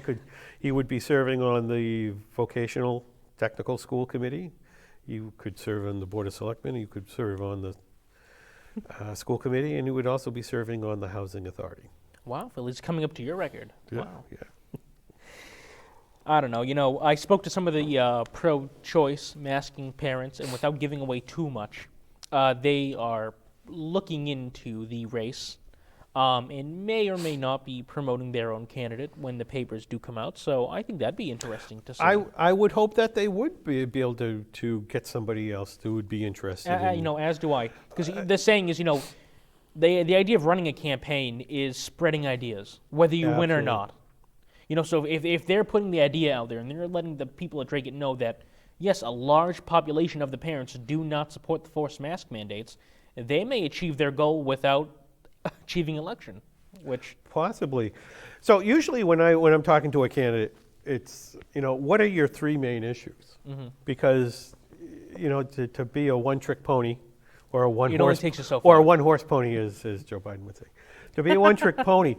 he would be serving on the vocational technical school committee. You could serve on the board of selectmen. You could serve on the school committee, and you would also be serving on the housing authority. Wow, Phil, he's coming up to your record. Yeah, Wow. yeah. I don't know. I spoke to some of the pro-choice masking parents, and without giving away too much, they are looking into the race and may or may not be promoting their own candidate when the papers do come out. So I think that'd be interesting to see. I would hope that they would be able to get somebody else who would be interested. In, as do I. Because the saying is, the idea of running a campaign is spreading ideas, whether you win or Absolutely. not. So if they're putting the idea out there and they're letting the people at Dracut know that, yes, a large population of the parents do not support the forced mask mandates, they may achieve their goal without achieving election, which... Possibly. So usually when I'm talking to a candidate, it's, what are your three main issues? Mm-hmm. Because, to be a one-trick pony or a It only one-horse takes you so or far. a one-horse pony, as Joe Biden would say. To be a one-trick pony,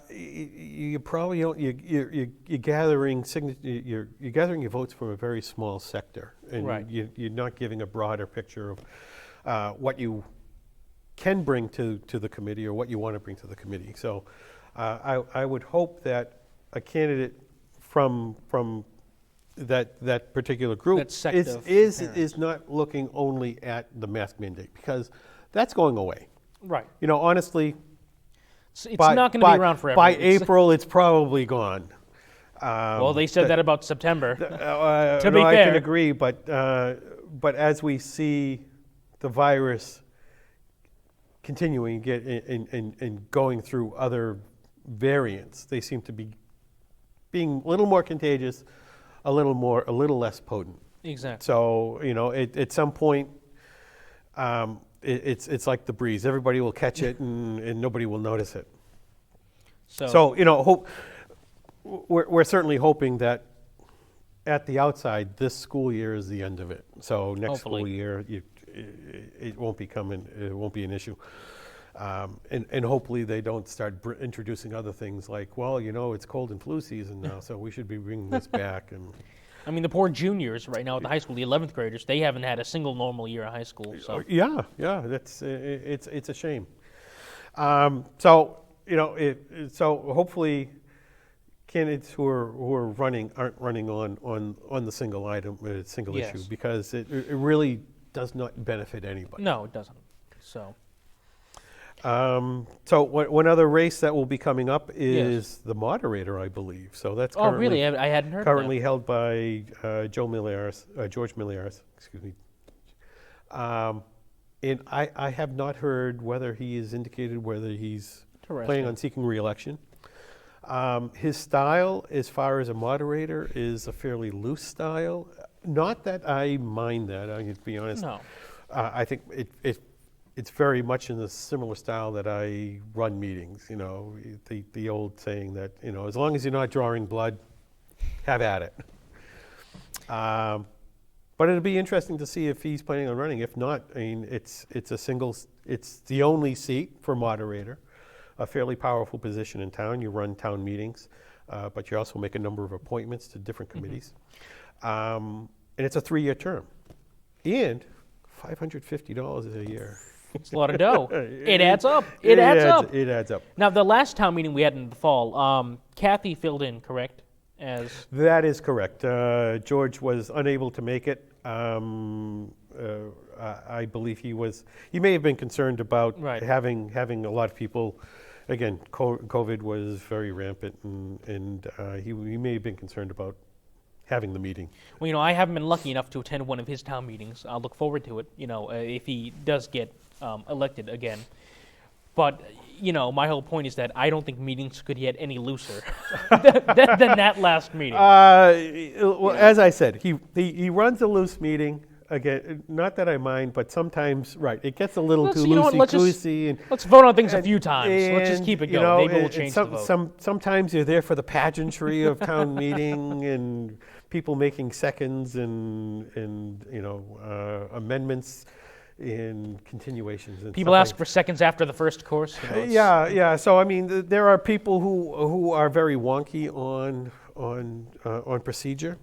you probably don't. You're gathering you're gathering your votes from a very small sector, and Right. you're not giving a broader picture of what you can bring to the committee or what you want to bring to the committee. So, I would hope that a candidate from that particular group That sect of is parents. not looking only at the mask mandate, because that's going away. Right. Honestly, It's by- not going to by- be around forever. By It's- April, it's probably gone. Well, they said that about September. To be I fair. can agree, but as we see the virus continuing and going through other variants, they seem to be being a little more contagious, a little less potent. Exactly. So at some point, it's like the breeze. Everybody will catch it, and nobody will notice it. So we're certainly hoping that at the outside, this school year is the end of it. So next Hopefully. school year, it won't be coming. It won't be an issue. And hopefully they don't start introducing other things like, well, it's cold and flu season now, so we should be bringing this back. And I mean, the poor juniors right now at the high school, the 11th graders, they haven't had a single normal year of high school. So yeah, that's it's a shame. So hopefully candidates who are running aren't running on the single item, single Yes. issue, because it really does not benefit anybody. no, it doesn't. So So one other race that will be coming up is the moderator, I believe. So that's oh, really? I hadn't heard currently held by George Miliaris, excuse me. And I have not heard whether he has indicated whether he's planning on seeking re-election. His style, as far as a moderator, is a fairly loose style. Not that I mind that, I can be honest. No. I think it's very much in the similar style that I run meetings, the old saying that, as long as you're not drawing blood, have at it. But it'll be interesting to see if he's planning on running. If not, I mean, it's the only seat for moderator, a fairly powerful position in town. You run town meetings, but you also make a number of appointments to different committees. And it's a 3-year term. And $550 a year. It's a lot of dough. It adds up. It adds up. It adds up. Now, the last town meeting we had in the fall, Kathy filled in, correct? That is correct. George was unable to make it. I believe he may have been concerned about having a lot of people. Again, COVID was very rampant, and he may have been concerned about having the meeting. Well, I haven't been lucky enough to attend one of his town meetings. I'll look forward to it, if he does get elected again. But, my whole point is that I don't think meetings could get any looser than that last meeting. Well, as I said, he runs a loose meeting. Again, not that I mind, but sometimes, it gets a little too loosey-goosey. Let's vote on things a few times. Let's just keep it going. Maybe we'll change the vote. Sometimes you're there for the pageantry of town meeting and people making seconds and amendments and continuations. And people ask for seconds after the first course. Yeah. So I mean, there are people who are very wonky on procedure.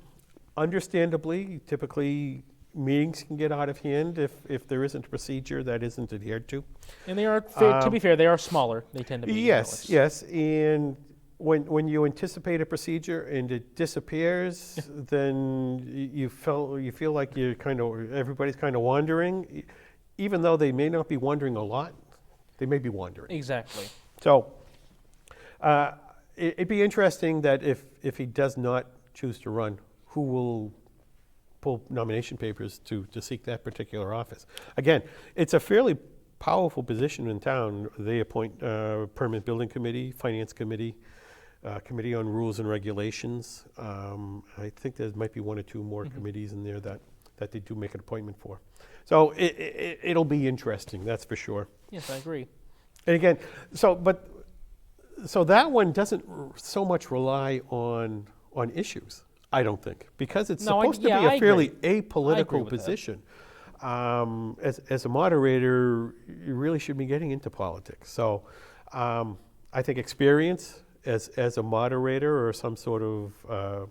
Understandably, typically meetings can get out of hand if there isn't a procedure that isn't adhered to. And they are, to be fair, they are smaller. They tend to be. Yes. And when you anticipate a procedure and it disappears, then you feel like everybody's kind of wandering, even though they may not be wandering a lot. They may be wandering. Exactly. So it'd be interesting that if he does not choose to run, who will pull nomination papers to seek that particular office. Again, it's a fairly powerful position in town. They appoint permanent building committee, finance committee, committee on rules and regulations. I think there might be one or two more committees in there that they do make an appointment for. So it'll be interesting, that's for sure. Yes, I agree. And again, so that one doesn't so much rely on issues, I don't think, because it's supposed to be a fairly apolitical position. As a moderator, you really should be getting into politics. So I think experience as a moderator or some sort of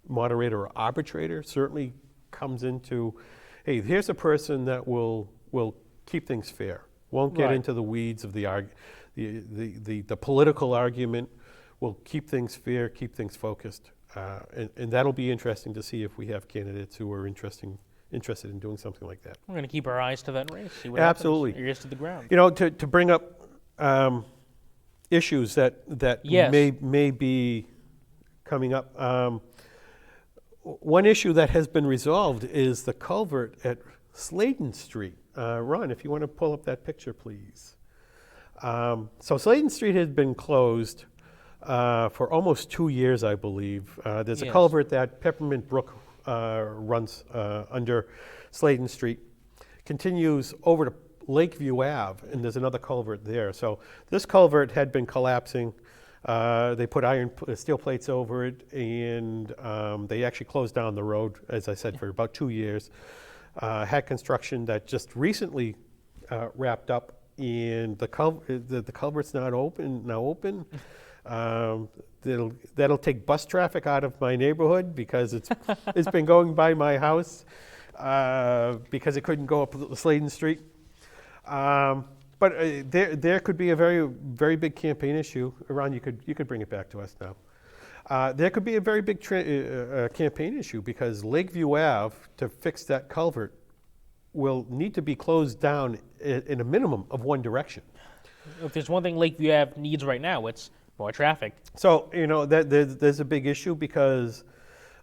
moderator or arbitrator certainly comes into, hey, here's a person that will keep things fair, won't get into the weeds of the political argument, will keep things fair, keep things focused. And that'll be interesting to see if we have candidates who are interested in doing something like that. We're going to keep our eyes to that race, see what Absolutely. happens. Ears to the ground. To bring up issues that may be coming up. One issue that has been resolved is the culvert at Sladen Street. Ron, if you want to pull up that picture, please. So Sladen Street had been closed for almost 2 years, I believe. There's a culvert that Peppermint Brook runs under Sladen Street, continues over to Lakeview Ave, and there's another culvert there. So this culvert had been collapsing. They put steel plates over it, and they actually closed down the road, as I said, for about 2 years. Had construction that just recently wrapped up and the culvert's not open. That'll take bus traffic out of my neighborhood because it's been going by my house because it couldn't go up Sladen Street. But there could be a very, very big campaign issue. Ron, you could bring it back to us now. There could be a very big campaign issue because Lakeview Ave, to fix that culvert, will need to be closed down in a minimum of one direction. If there's one thing Lakeview Ave needs right now, it's more traffic. So, there's a big issue because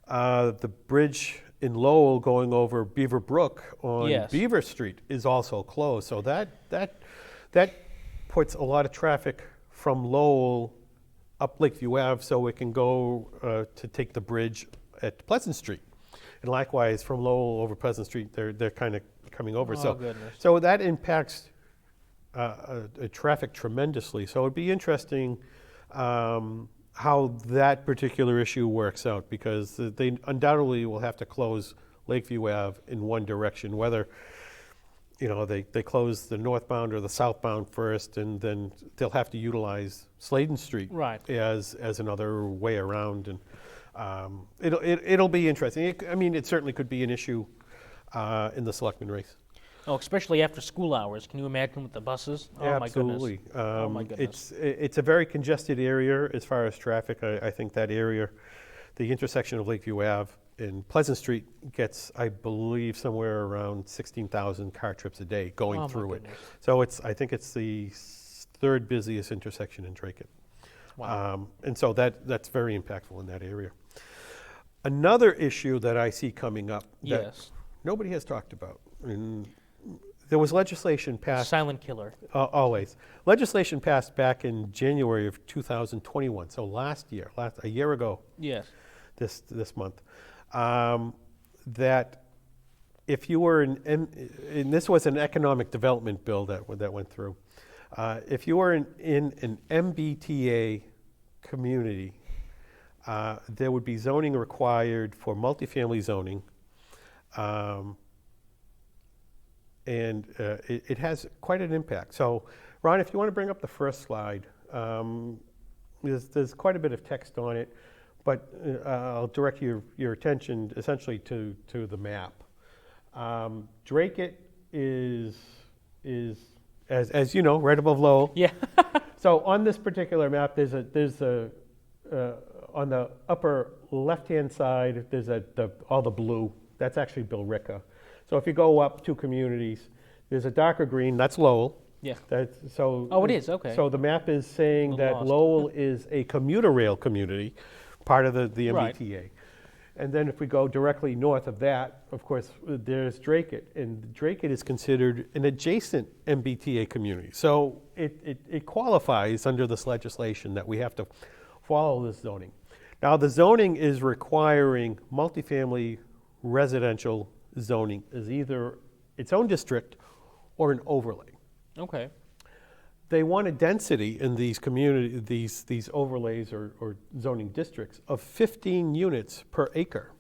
the bridge in Lowell going over Beaver Brook on Yes. Beaver Street is also closed. So that puts a lot of traffic from Lowell up Lakeview Ave so it can go to take the bridge at Pleasant Street. And likewise, from Lowell over Pleasant Street, they're kind of coming over. Oh, goodness. So that impacts traffic tremendously. So it'd be interesting how that particular issue works out because they undoubtedly will have to close Lakeview Ave in one direction, whether they close the northbound or the southbound first, and then they'll have to utilize Sladen Street Right. as another way around, and it'll be interesting. It certainly could be an issue in the selectman race. Oh, especially after school hours. Can you imagine with the buses? Oh, Absolutely. my goodness. Oh, my goodness. It's a very congested area as far as traffic. I think that area, the intersection of Lakeview Ave and Pleasant Street gets, I believe, somewhere around 16,000 car trips a day going Oh, my through it. goodness. So I think it's the third busiest intersection in Dracut. Wow. And so that's very impactful in that area. Another issue that I see coming up that Yes. nobody has talked about, and there was legislation passed. Silent killer. Always. Legislation passed back in January of 2021, so a year ago Yes. this month, that if you were and this was an economic development bill that went through, if you were in an MBTA community, there would be zoning required for multifamily zoning, and it has quite an impact. So, Ron, if you want to bring up the first slide, there's quite a bit of text on it, but I'll direct your attention essentially to the map. Dracut is as you know, right above Lowell. Yeah. So on this particular map, there's a on the upper left-hand side, there's all the blue. That's actually Billerica. So if you go up 2 communities, there's a darker green. That's Lowell. Yeah. Oh, it is, okay. So the map is saying that Lost. Lowell is a commuter rail community, part of the Right. MBTA. And then if we go directly north of that, of course, there's Dracut. And Dracut is considered an adjacent MBTA community. So it qualifies under this legislation that we have to follow this zoning. Now, the zoning is requiring multifamily residential zoning as either its own district or an overlay. Okay. They want a density in these these overlays or zoning districts of 15 units per acre.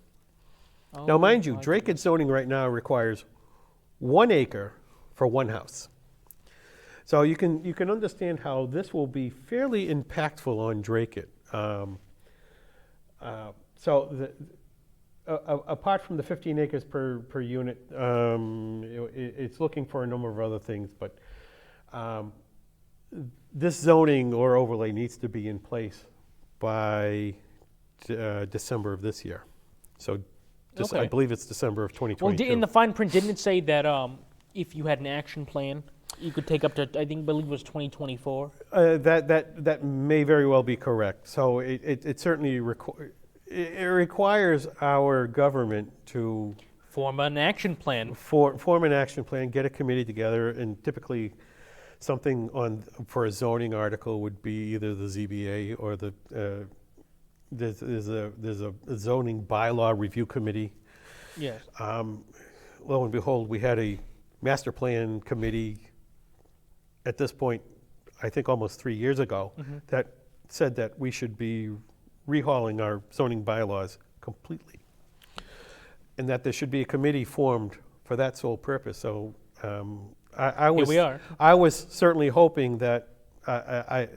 Now, mind you, Dracut zoning right now requires 1 acre for 1 house. So you can understand how this will be fairly impactful on Dracut. Apart from the 15 acres per unit, it's looking for a number of other things, but this zoning or overlay needs to be in place by December of this year. So I Okay. believe it's December of 2022. Well, in the fine print, didn't it say that if you had an action plan, you could take up to, I believe it was 2024? That may very well be correct. So it certainly requires our government to Form an action plan. form an action plan, get a committee together, and typically something for a zoning article would be either the ZBA or there's a zoning bylaw review committee. Yes. Lo and behold, we had a master plan committee at this point, I think almost 3 years ago, that said that we should be rehauling our zoning bylaws completely, and that there should be a committee formed for that sole purpose. So I was, we are. I was certainly hoping that I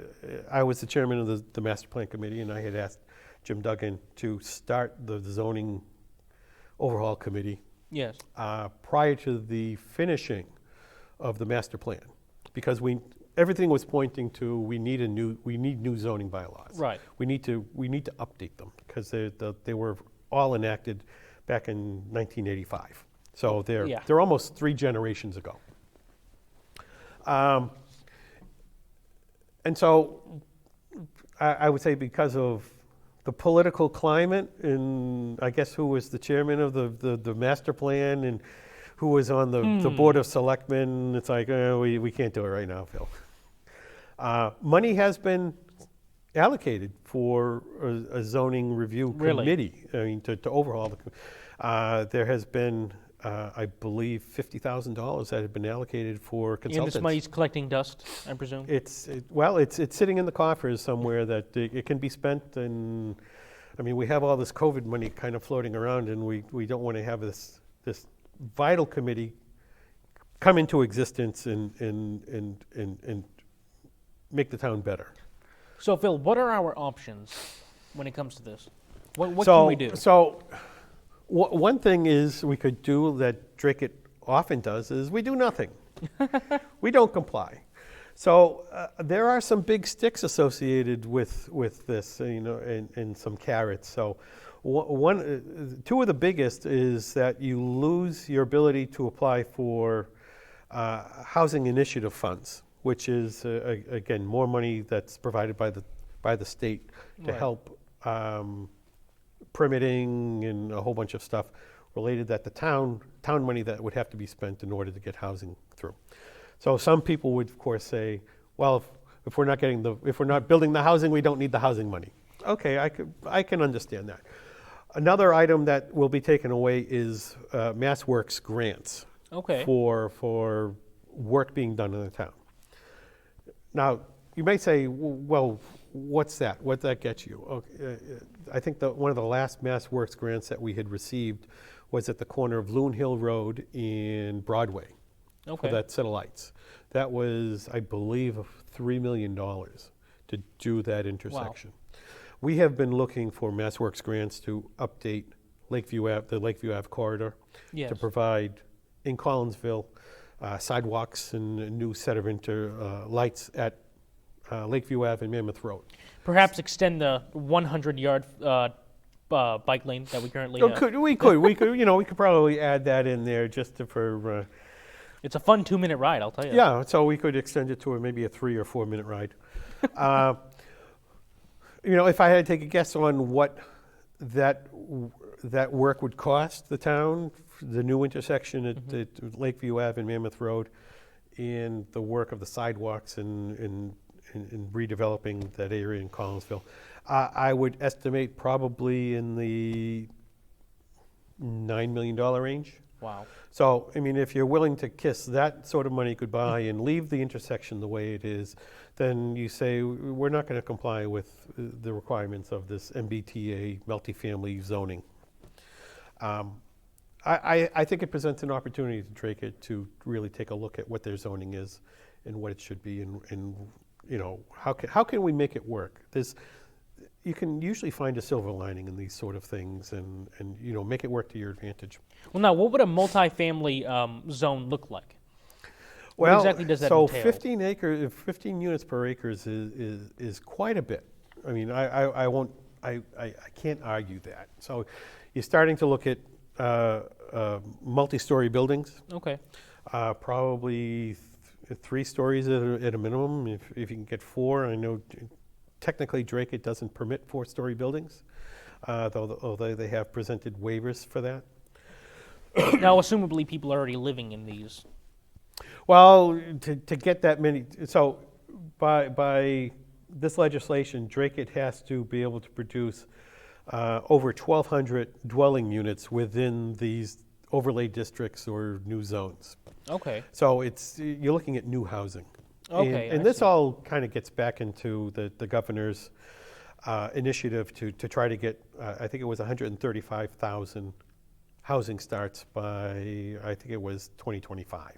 was the chairman of the master plan committee, and I had asked Jim Duggan to start the zoning overhaul committee Yes. prior to the finishing of the master plan, because everything was pointing to we need new zoning bylaws. Right. We need to update them because they were all enacted back in 1985. So they're almost 3 generations ago. And so I would say because of the political climate, and I guess who was the chairman of the master plan and who was on the board of selectmen, it's like, we can't do it right now, Phil. Money has been allocated for a zoning review committee. I mean, to overhaul there has been, I believe, $50,000 that had been allocated for consultants. And this money's collecting dust, I presume? It's sitting in the coffers somewhere that it can be spent, and I mean, we have all this COVID money kind of floating around, and we don't want to have this vital committee come into existence and make the town better. So, Phil, what are our options when it comes to this? What can we do? So, one thing is we could do that Dracut often does is we do nothing. We don't comply. So there are some big sticks associated with this, and some carrots. So two of the biggest is that you lose your ability to apply for housing initiative funds, which is again more money that's provided by the state to help permitting and a whole bunch of stuff related that the town money that would have to be spent in order to get housing through. So some people would of course say, well, if we're not building the housing, we don't need the housing money. Okay, I can understand that. Another item that will be taken away is MassWorks grants. Okay. For work being done in the town. Now, you may say, well, what's that? What'd that get you? Okay, I think one of the last MassWorks grants that we had received was at the corner of Loon Hill Road and Broadway. Okay. For that set of lights. That was, I believe, $3 million to do that intersection. Wow. We have been looking for MassWorks grants to update the Lakeview Ave corridor, yes, to provide in Collinsville sidewalks and a new set of lights at Lakeview Ave and Mammoth Road. Perhaps extend the 100-yard bike lane that we currently have. We could probably add that in there just for. It's a fun 2-minute ride, I'll tell you. Yeah, so we could extend it to maybe a 3 or 4 minute ride. If I had to take a guess on what that work would cost the town, the new intersection at Lakeview Ave and Mammoth Road, and the work of the sidewalks and redeveloping that area in Collinsville, I would estimate probably in the $9 million range. Wow. So, I mean, if you're willing to kiss that sort of money goodbye and leave the intersection the way it is, then you say, we're not going to comply with the requirements of this MBTA multifamily zoning. I think it presents an opportunity to Dracut to really take a look at what their zoning is and what it should be, and how can we make it work? You can usually find a silver lining in these sort of things and make it work to your advantage. Well, now, what would a multifamily zone look like? What exactly does that entail? 15 units per acre is quite a bit. I mean, I can't argue that. So you're starting to look at multi-story buildings. Okay. Probably 3 stories at a minimum. If you can get 4, I know technically Dracut doesn't permit 4-story buildings, although they have presented waivers for that. Now, assumably, people are already living in these. Well, to get that many, so by this legislation, Dracut has to be able to produce over 1,200 dwelling units within these overlay districts or new zones. Okay. So you're looking at new housing. Okay. And this all kind of gets back into the governor's initiative to try to get, I think it was 135,000 housing starts by, I think it was 2025.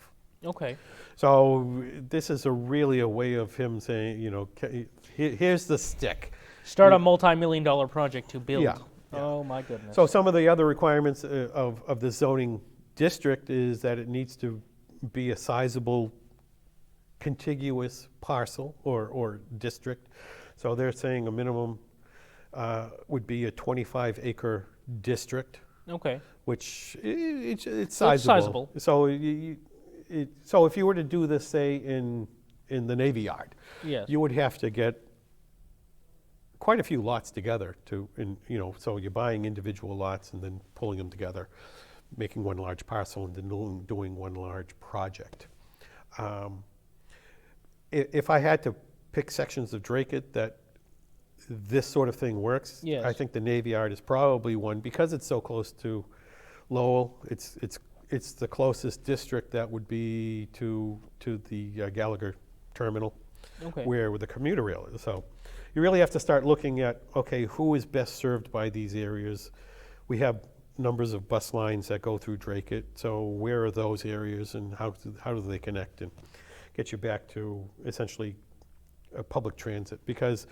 Okay. So this is really a way of him saying, here's the stick. Start a multi-million-dollar project to build. Yeah. Oh my goodness. So some of the other requirements of the zoning district is that it needs to be a sizable contiguous parcel or district. So they're saying a minimum would be a 25-acre district, Okay. which it's So it's sizable. sizable. So if you were to do this, say, in the Navy Yard, Yes. you would have to get quite a few lots together so you're buying individual lots and then pulling them together, making one large parcel and then doing one large project. If I had to pick sections of Dracut that this sort of thing works, Yes. I think the Navy Yard is probably one because it's so close to Lowell. It's the closest district that would be to the Gallagher terminal, Okay. where the commuter rail is. So you really have to start looking at, okay, who is best served by these areas? We have numbers of bus lines that go through Dracut, so where are those areas and how do they connect and get you back to essentially public transit? Because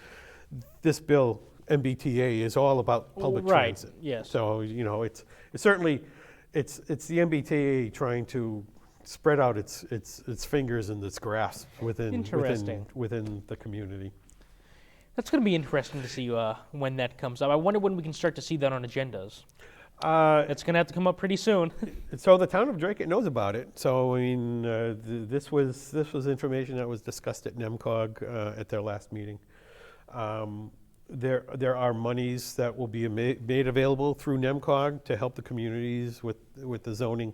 this bill, MBTA, is all about public Right, transit. yes. So, it's certainly, it's the MBTA trying to spread out its fingers and its grasp Interesting. within the community. That's going to be interesting to see when that comes up. I wonder when we can start to see that on agendas. It's going to have to come up pretty soon. So the town of Dracut knows about it. So I mean, this was information that was discussed at NEMCOG at their last meeting. There are monies that will be made available through NEMCOG to help the communities with the zoning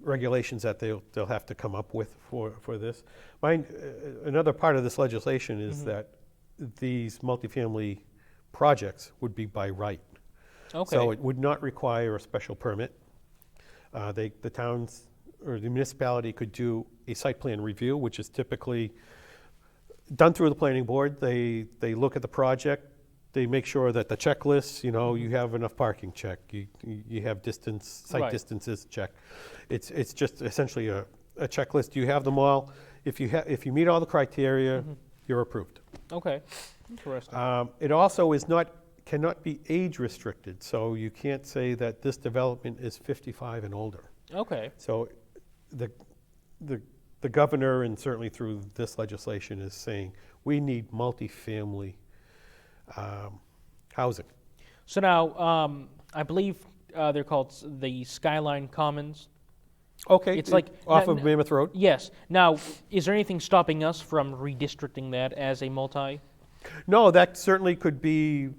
regulations that they'll have to come up with for this. Another part of this legislation is that these multifamily projects would be by right. Okay. So it would not require a special permit. The towns or the municipality could do a site plan review, which is typically done through the planning board. They look at the project, they make sure that the checklists, you have enough parking, check. You have site Right. distances, check. It's just essentially a checklist. You have them all. If you meet all the criteria, you're approved. Okay. Interesting. It also cannot be age restricted, so you can't say that this development is 55 and older. Okay. So the governor, and certainly through this legislation, is saying we need multifamily housing. So now, I believe they're called the Skyline Commons. Okay, It's like off of Mammoth Road. Yes. Now, is there anything stopping us from redistricting that as a multi? No, that certainly could be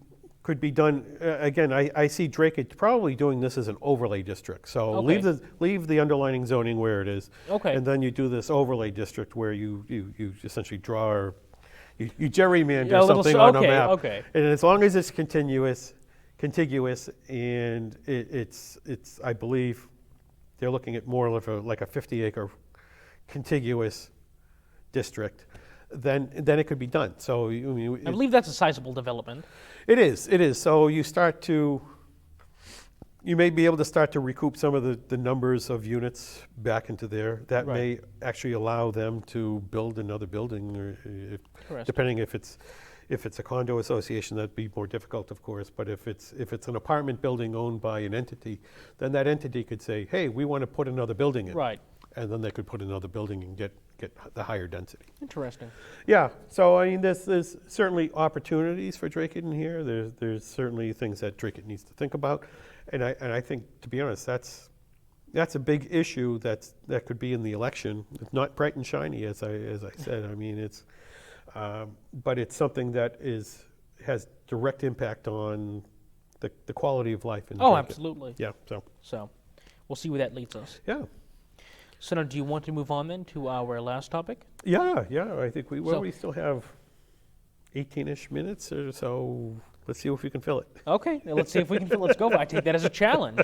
done. Again, I see Dracut probably doing this as an overlay district. So Okay. leave the underlining zoning where it is. Okay. And then you do this overlay district where you essentially draw, you gerrymander Yeah, a little something so- on a okay, map. okay. And as long as it's contiguous, and it's I believe they're looking at more of like a 50-acre contiguous district, then it could be done. So I believe that's a sizable development. it is. So you may be able to start to recoup some of the numbers of units back into there. That may actually allow them to build another building, or depending if it's a condo association, that'd be more difficult, of course. But if it's an apartment building owned by an entity, then that entity could say, hey, we want to put another building in. Right. And then they could put another building and get the higher density. Interesting. Yeah, so I mean, there's certainly opportunities for Dracut in here. There's certainly things that Dracut needs to think about, and I think, to be honest, that's a big issue that could be in the election. It's not bright and shiny, as I said. I mean, but it's something that has direct impact on the quality of life in Oh, Dracut. absolutely. Yeah. So we'll see where that leads us. Yeah. So now, do you want to move on then to our last topic? Yeah. I think we So- we still have 18-ish minutes or so. Let's see if we can fill it. Okay, let's see if we can. Let's go. I take that as a challenge.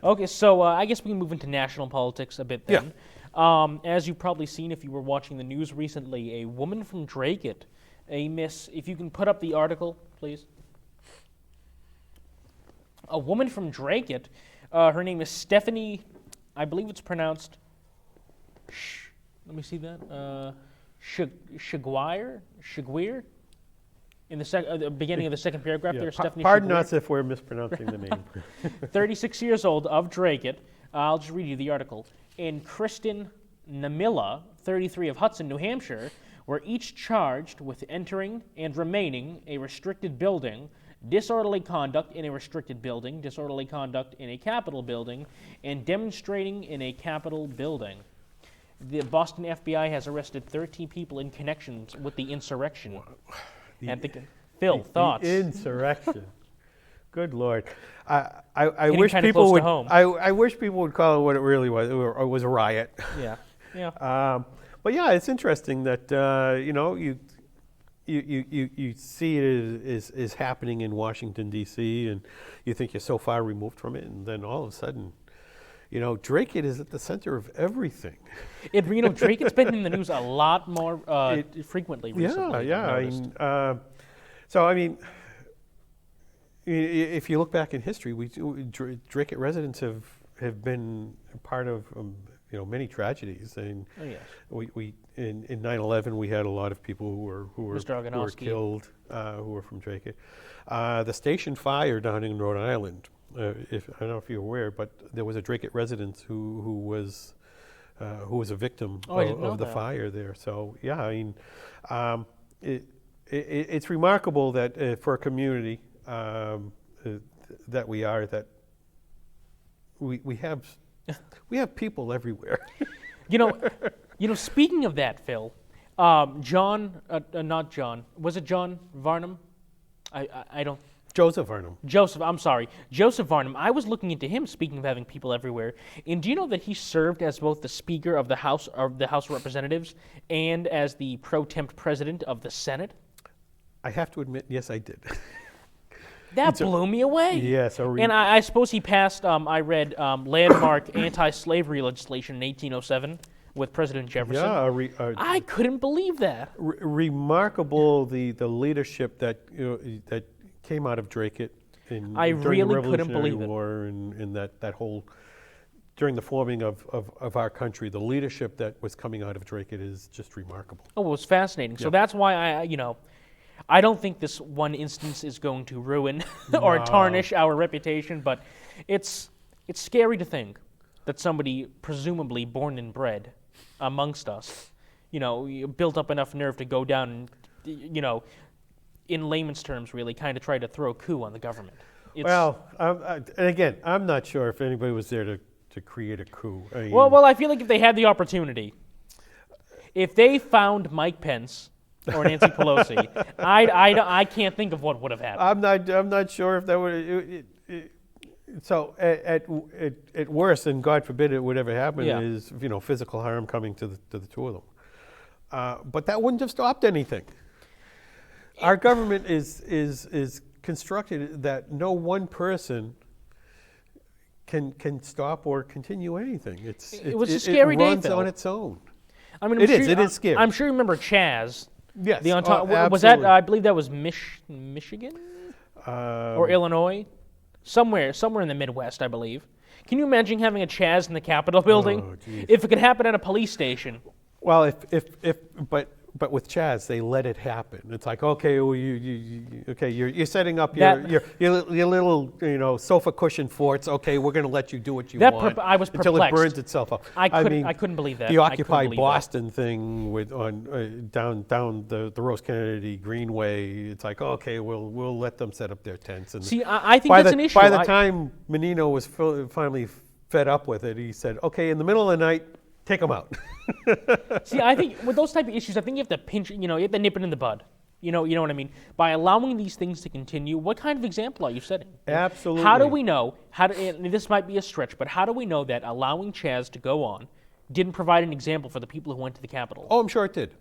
Okay, so I guess we can move into national politics a bit then. As you've probably seen if you were watching the news recently, a woman from Dracut, if you can put up the article, please. A woman from Dracut, her name is Stephanie, I believe it's pronounced Let me see that. Shiguire? In the beginning of the second paragraph Yeah, there, Stephanie pardon Shiguire. us if we're mispronouncing the name. 36 years old, of Dracut. I'll just read you the article. And Kristen Namilla, 33, of Hudson, New Hampshire, were each charged with entering and remaining a restricted building, disorderly conduct in a restricted building, disorderly conduct in a Capitol building, and demonstrating in a Capitol building. The Boston FBI has arrested 13 people in connections with the insurrection. Phil, thoughts? The insurrection. Good Lord. I Hitting wish kinda people close to would. home. I wish people would call it what it really was. It was a riot. Yeah, yeah. But yeah, it's interesting that you see it is happening in Washington D.C. and you think you're so far removed from it, and then all of a sudden, Dracut is at the center of everything. Dracut's been in the news a lot more frequently recently. Yeah. If you look back in history, Dracut residents have been part of many tragedies. And Oh, yes. we in 9/11 we had a lot of people who were Mr. Ogonowski. killed who were from Dracut. The station fire down in Rhode Island. I don't know if you're aware, but there was a Dracut resident who was a victim I didn't know of the that. fire there. So yeah, it's remarkable that for a community that we are, that we have people everywhere. Speaking of that, Phil, not John, was it John Varnum? I don't. Joseph Varnum. I'm sorry. Joseph Varnum. I was looking into him, speaking of having people everywhere. And do you know that he served as both the Speaker of the House of Representatives and as the pro temp President of the Senate? I have to admit, yes, I did. That blew me away. Yes. And I suppose he passed, I read, landmark anti-slavery legislation in 1807 with President Jefferson. Yeah, I couldn't believe that. remarkable the leadership that that came out of Dracut during the really couldn't Revolutionary believe it. War and that whole during the forming of our country. The leadership that was coming out of Dracut is just remarkable. Oh, it was fascinating. So Yeah. that's why I don't think this one instance is going to ruin or tarnish our reputation, but it's scary to think that somebody presumably born and bred amongst us, built up enough nerve to go down and, in layman's terms, really kind of try to throw a coup on the government. And again, I'm not sure if anybody was there to create a coup. I mean, Well, I feel like if they had the opportunity, if they found Mike Pence or Nancy Pelosi, I can't think of what would have happened. I'm not sure if that would. So at worst, and God forbid it would ever happen, Yeah. is physical harm coming to the two of them. But that wouldn't have stopped anything. Our government is constructed that no one person can stop or continue anything. It was a scary day, It runs Phil. on its own. I mean, It is scary. I'm sure you remember Chaz. Yes. The was that? absolutely. I believe that was Michigan or Illinois, somewhere in the Midwest, I believe. Can you imagine having a Chaz in the Capitol building? Oh, geez. If it could happen at a police station. Well, but with Chaz, they let it happen. It's like, okay, well, you're setting up your little sofa cushion forts. Okay, we're going to let you do what you want. I was until it perplexed. burns itself up. I couldn't believe that. The I couldn't Occupy believe that. Boston thing down the Rose Kennedy Greenway. It's like, okay, we'll let them set up their tents. And See, I think that's an issue. By the time Menino was finally fed up with it, he said, okay, in the middle of the night, take them out. See, I think with those type of issues, I think you have to pinch, you have to nip it in the bud. You know what I mean? By allowing these things to continue, what kind of example are you setting? Absolutely. How do we know, and this might be a stretch, but how do we know that allowing Chaz to go on didn't provide an example for the people who went to the Capitol? Oh, I'm sure it did.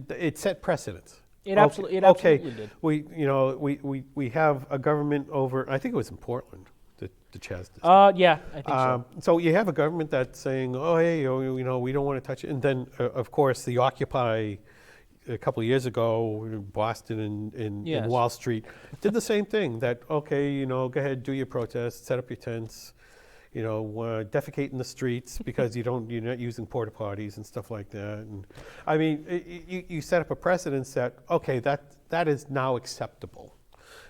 It set precedents. It absolutely did. We have a government over, I think it was in Portland, the Chaz district. Yeah, I think so. So you have a government that's saying, oh, hey, we don't want to touch it. And then, of course, the Occupy a couple of years ago in Boston and Yes. Wall Street did the same thing. That, okay, go ahead, do your protest, set up your tents. defecate in the streets because you're not using porta potties and stuff like that. And I mean, you set up a precedence that, okay, that is now acceptable.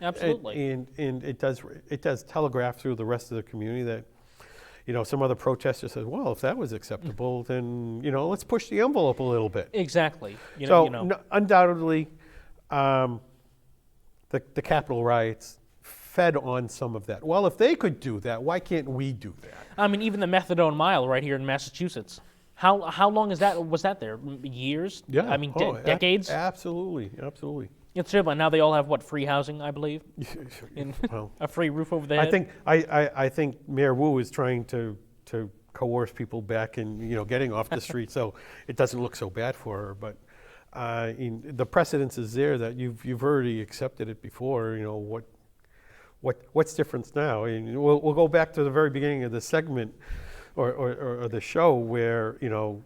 Absolutely. And it does telegraph through the rest of the community that, some other protester says, well, if that was acceptable, then, let's push the envelope a little bit. Exactly. Undoubtedly, the Capitol riots fed on some of that. Well, if they could do that, why can't we do that? I mean, even the methadone mile right here in Massachusetts. How long was that there? Years? Yeah. I mean, decades? Absolutely. It's true, but now they all have, free housing, I believe? Well, a free roof over their head? I think Mayor Wu is trying to coerce people back in, getting off the street so it doesn't look so bad for her. But the precedence is there that you've already accepted it before. What's different now? And we'll go back to the very beginning of the segment or the show where,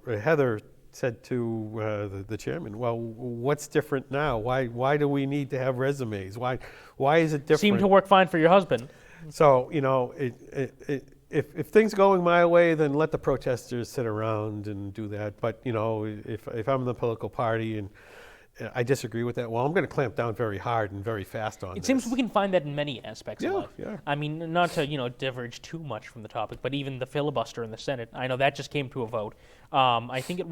Heather said to the chairman, well, what's different now? Why do we need to have resumes? Why is it different? Seemed to work fine for your husband. So, if things going my way, then let the protesters sit around and do that. But, if I'm in the political party and I disagree with that, well, I'm going to clamp down very hard and very fast on It seems we can find that in many aspects of life. Yeah. I mean, not to, diverge too much from the topic, but even the filibuster in the Senate, I know that just came to a vote. I think I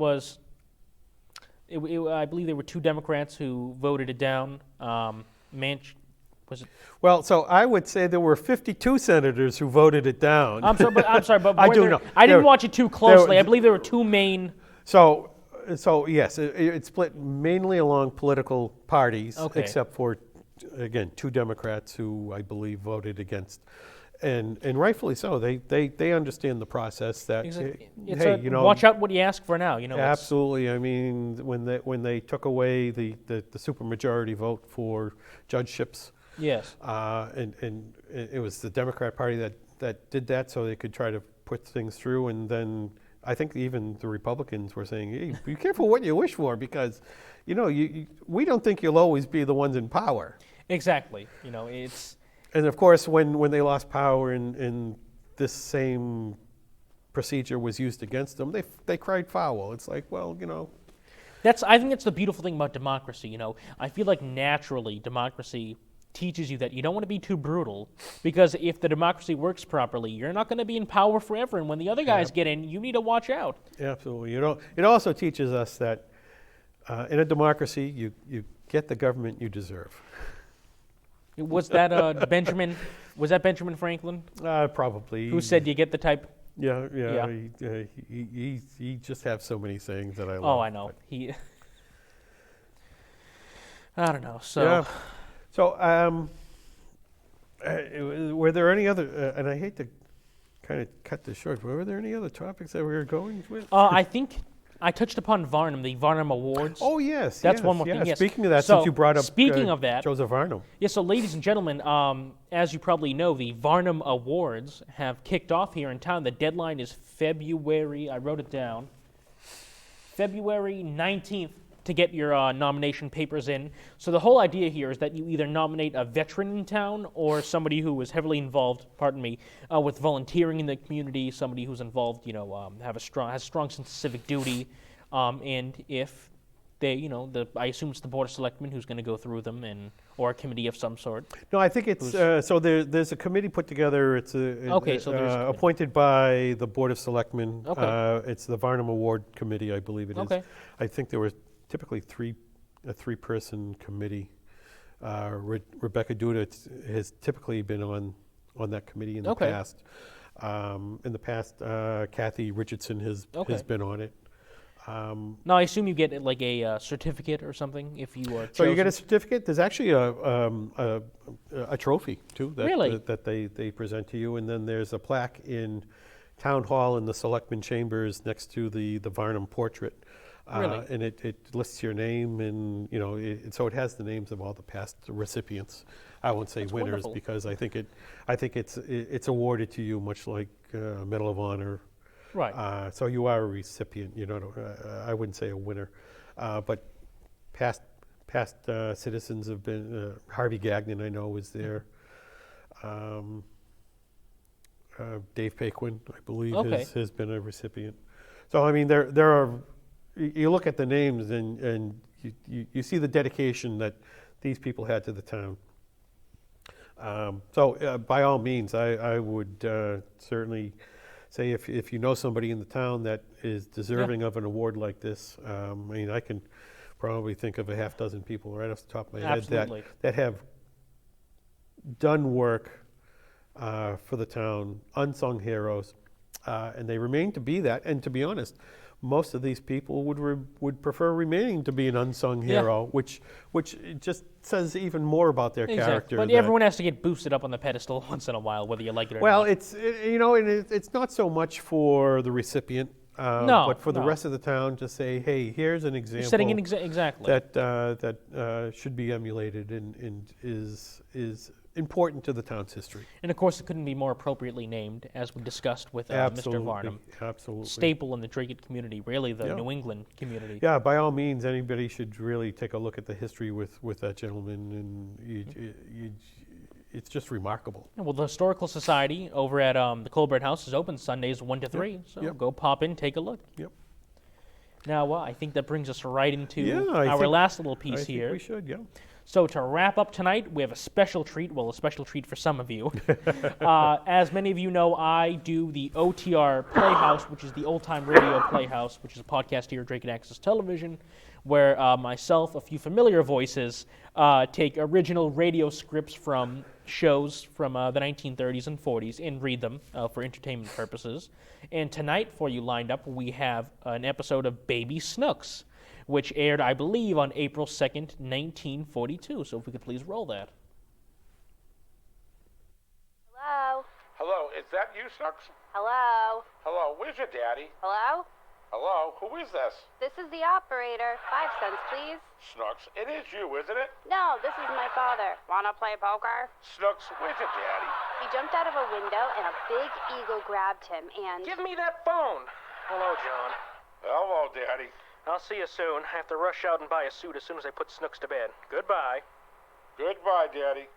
believe there were 2 Democrats who voted it down. Was it? Well, so I would say there were 52 senators who voted it down. I'm sorry, but I do know. I didn't watch it too closely. I believe there were 2 main. So yes, it's split mainly along political parties, okay. Except for, again, 2 Democrats who I believe voted against, and rightfully so. They understand the process that watch out what you ask for now. Absolutely. I mean, when they took away the supermajority vote for judgeships, yes, and it was the Democrat Party that did that so they could try to put things through, and then I think even the Republicans were saying, hey, be careful what you wish for because, we don't think you'll always be the ones in power. Exactly. It's... And of course, when they lost power and this same procedure was used against them, they cried foul. It's like, well, I think that's the beautiful thing about democracy. I feel like naturally democracy teaches you that you don't want to be too brutal because if the democracy works properly, you're not going to be in power forever. And when the other guys get in, you need to watch out. Absolutely. It also teaches us that in a democracy, you get the government you deserve. Was that Benjamin? Was that Benjamin Franklin? Probably. Who said you get the type? Yeah. He just has so many sayings that I love. Oh, I know. I don't know. So. Yeah. So, were there any other, and I hate to kind of cut this short, but were there any other topics that we were going with? I think I touched upon Varnum, the Varnum Awards. Oh, yes. That's one more thing, yes. Speaking of that, since you brought up of that, Joseph Varnum. Yes, so ladies and gentlemen, as you probably know, the Varnum Awards have kicked off here in town. The deadline is February, I wrote it down, February 19th. To get your nomination papers in. So the whole idea here is that you either nominate a veteran in town or somebody who was heavily involved, with volunteering in the community, somebody who's involved, has a strong sense of civic duty, and if they, I assume it's the Board of Selectmen who's going to go through them, or a committee of some sort. No, I think it's, so there's a committee put together, it's appointed by the Board of Selectmen. Okay. It's the Varnum Award Committee, I believe it is. Okay. I think there were typically a 3-person committee. Rebecca Duda has typically been on that committee in the past. In the past, Kathy Richardson has been on it. Now, I assume you get like a certificate or something if you are chosen. So you get a certificate. There's actually a trophy too that they present to you, and then there's a plaque in Town Hall in the Selectmen Chambers next to the Varnum portrait. Really? And it lists your name, and so it has the names of all the past recipients. I won't say That's winners wonderful. because I think it's awarded to you much like Medal of Honor. Right. So you are a recipient. I wouldn't say a winner, but past citizens have been. Harvey Gagnon, I know, was there. Dave Paquin, I believe, Okay. has been a recipient. So I mean, there are. You look at the names and you see the dedication that these people had to the town. So by all means, I would certainly say if you know somebody in the town that is deserving of an award like this, I mean, I can probably think of a half dozen people right off the top of my Absolutely. head that have done work for the town, unsung heroes, and they remain to be that. And to be honest, most of these people would prefer remaining to be an unsung hero, which just says even more about their character. But that- everyone has to get boosted up on the pedestal once in a while, whether you like it or well, not. it's not so much for the recipient, No, but for the no. rest of the town to say, hey, here's an example Setting an exactly. that should be emulated and is important to the town's history. And of course, it couldn't be more appropriately named, as we discussed with Mr. Absolutely, Varnum. absolutely. Staple in the Dracut community, really the Yeah. New England community. Yeah, by all means, anybody should really take a look at the history with that gentleman, and it's just remarkable. Well, the Historical Society over at the Colbert House is open Sundays 1 to 3, so Yep. go pop in, take a look. Yep. Now, I think that brings us right into I our think- last little I piece think here. we should, yeah. So to wrap up tonight, we have a special treat. Well, a special treat for some of you. As many of you know, I do the OTR Playhouse, which is the Old Time Radio Playhouse, which is a podcast here at Dracut Access Television, where myself, a few familiar voices, take original radio scripts from shows from the 1930s and 40s and read them for entertainment purposes. And tonight, for you lined up, we have an episode of Baby Snooks, which aired, I believe, on April 2nd, 1942. So if we could please roll that. Hello? Hello, is that you, Snooks? Hello? Hello, where's your daddy? Hello? Hello, who is this? This is the operator. 5 cents, please. Snooks, it is you, isn't it? No, this is my father. Wanna play poker? Snooks, where's your daddy? He jumped out of a window and a big eagle grabbed him and... Give me that phone. Hello, John. Hello, Daddy. I'll see you soon. I have to rush out and buy a suit as soon as I put Snooks to bed. Goodbye. Goodbye, Daddy.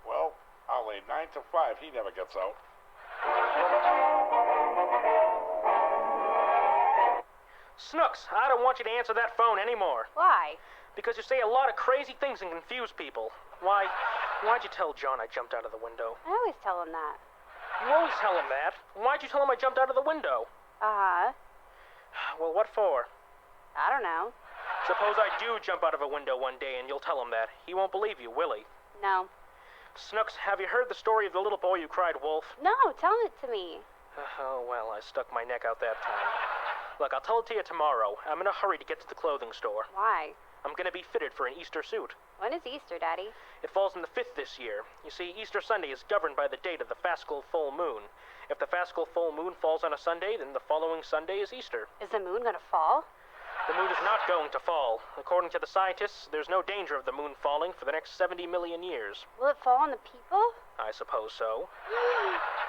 Well, I'll leave 9 to 5. He never gets out. Snooks, I don't want you to answer that phone anymore. Why? Because you say a lot of crazy things and confuse people. Why'd you tell John I jumped out of the window? I always tell him that. You always tell him that. Why'd you tell him I jumped out of the window? Uh-huh. Well, what for? I don't know. Suppose I do jump out of a window one day and you'll tell him that. He won't believe you, will he? No. Snooks, have you heard the story of the little boy who cried wolf? No, tell it to me. Oh, well, I stuck my neck out that time. Look, I'll tell it to you tomorrow. I'm in a hurry to get to the clothing store. Why? I'm gonna be fitted for an Easter suit. When is Easter, Daddy? It falls on the 5th this year. You see, Easter Sunday is governed by the date of the Paschal full moon. If the Paschal full moon falls on a Sunday, then the following Sunday is Easter. Is the moon gonna fall? The moon is not going to fall. According to the scientists, there's no danger of the moon falling for the next 70 million years. Will it fall on the people? I suppose so.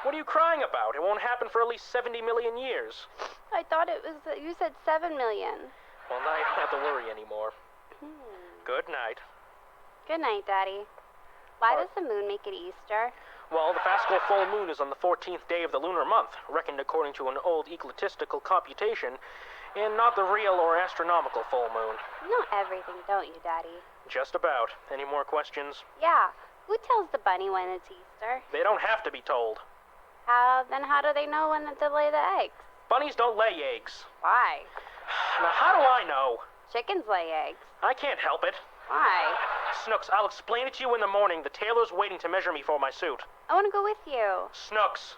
What are you crying about? It won't happen for at least 70 million years. I thought it was... You said 7 million. Well, now you don't have to worry anymore. Good night. Good night, Daddy. Why does the moon make it Easter? Well, the Paschal full moon is on the 14th day of the lunar month, reckoned according to an old ecclesiastical computation, and not the real or astronomical full moon. You know everything, don't you, Daddy? Just about. Any more questions? Yeah. Who tells the bunny when it's Easter? They don't have to be told. Then how do they know when to lay the eggs? Bunnies don't lay eggs. Why? Now, how do I know? Chickens lay eggs. I can't help it. Why? Snooks, I'll explain it to you in the morning. The tailor's waiting to measure me for my suit. I want to go with you. Snooks,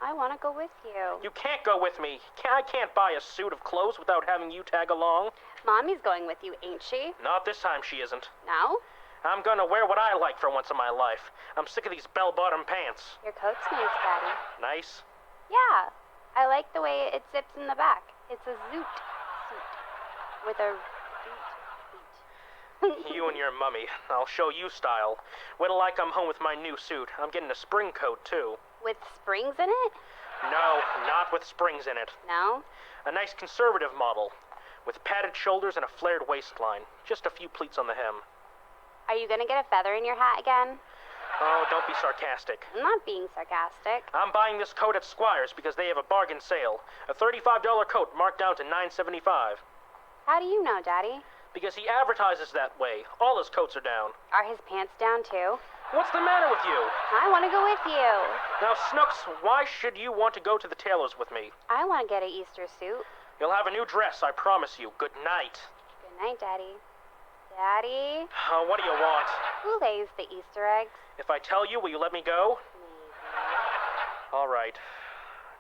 I want to go with you. you can't go with me. I can't buy a suit of clothes without having you tag along. Mommy's going with you, ain't she? Not this time she isn't. No? I'm gonna wear what I like for once in my life. I'm sick of these bell-bottom pants. Your coat's nice, Daddy. Nice? Yeah. I like the way it zips in the back. It's a zoot suit. With a zoot. You and your mummy. I'll show you style. Wait till I come home with my new suit. I'm getting a spring coat, too. With springs in it? No, not with springs in it. No? A nice conservative model, with padded shoulders and a flared waistline. Just a few pleats on the hem. Are you gonna get a feather in your hat again? Oh, don't be sarcastic. I'm not being sarcastic. I'm buying this coat at Squire's because they have a bargain sale. A $35 coat marked down to $9.75. How do you know, Daddy? Because he advertises that way. All his coats are down. Are his pants down too? What's the matter with you? I want to go with you. Now, Snooks, why should you want to go to the tailor's with me? I want to get an Easter suit. You'll have a new dress, I promise you. Good night. Good night, Daddy. Daddy? What do you want? Who lays the Easter eggs? If I tell you, will you let me go? All right.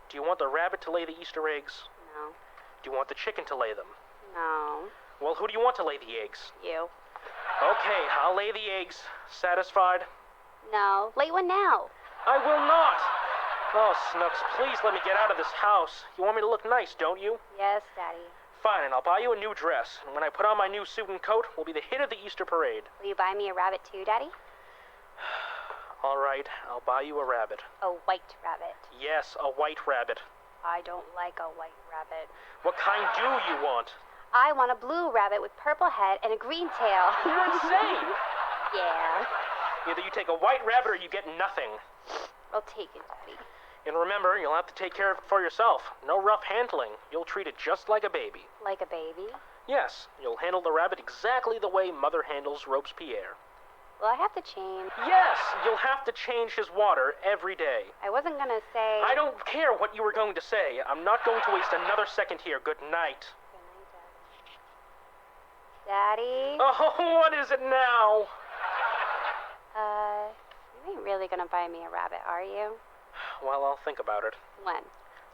Do you want the rabbit to lay the Easter eggs? No. Do you want the chicken to lay them? No. Well, who do you want to lay the eggs? You. Okay, I'll lay the eggs. Satisfied? No. Lay one now. I will not! Oh, Snooks, please let me get out of this house. You want me to look nice, don't you? Yes, Daddy. Fine, and I'll buy you a new dress. And when I put on my new suit and coat, we'll be the hit of the Easter parade. Will you buy me a rabbit too, Daddy? All right, I'll buy you a rabbit. A white rabbit. Yes, a white rabbit. I don't like a white rabbit. What kind do you want? I want a blue rabbit with purple head and a green tail. You're insane! Yeah. Either you take a white rabbit or you get nothing. I'll take it, Daddy. And remember, you'll have to take care of it for yourself. No rough handling. You'll treat it just like a baby. Like a baby? Yes, you'll handle the rabbit exactly the way Mother handles Robespierre. Will I have to change? Yes, you'll have to change his water every day. I wasn't gonna say... I don't care what you were going to say. I'm not going to waste another second here. Good night. Good night, Daddy. Daddy? Oh, what is it now? You ain't really gonna buy me a rabbit, are you? Well, I'll think about it. When?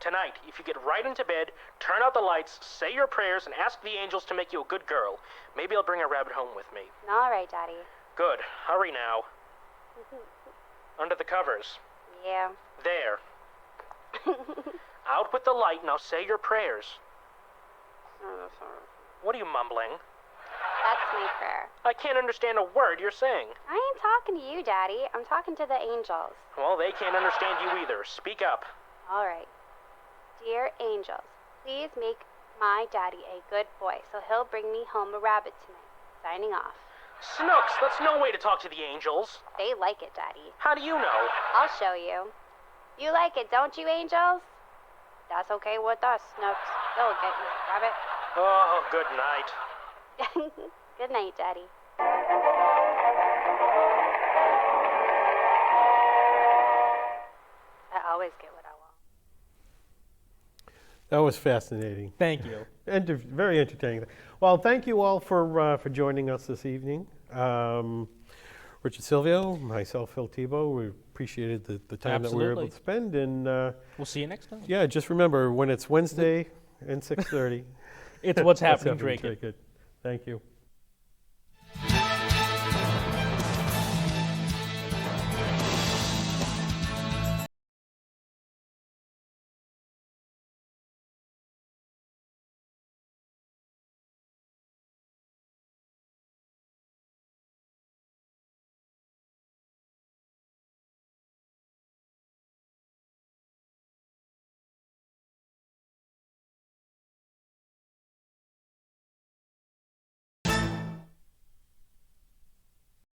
Tonight, if you get right into bed, turn out the lights, say your prayers, and ask the angels to make you a good girl. Maybe I'll bring a rabbit home with me. All right, Daddy. Good. Hurry now. Under the covers. Yeah. There. Out with the light, now say your prayers. What are you mumbling? That's my prayer. I can't understand a word you're saying. I ain't talking to you, Daddy. I'm talking to the angels. Well, they can't understand you either. Speak up. All right. Dear angels, please make my daddy a good boy so he'll bring me home a rabbit tonight. Signing off. Snooks, that's no way to talk to the angels. They like it, Daddy. How do you know? I'll show you. You like it, don't you, angels? That's okay with us, Snooks. They'll get you a rabbit. Oh, good night. Good night, Daddy. I always get what I want. That was fascinating. Thank you. Very entertaining. Well, thank you all for joining us this evening. Richard Silvio, myself, Phil Thibault, we appreciated the time that we were able Absolutely. to spend. And We'll see you next time. yeah, just remember, when it's Wednesday and 6:30, It's What's Happening, Dracut. Thank you.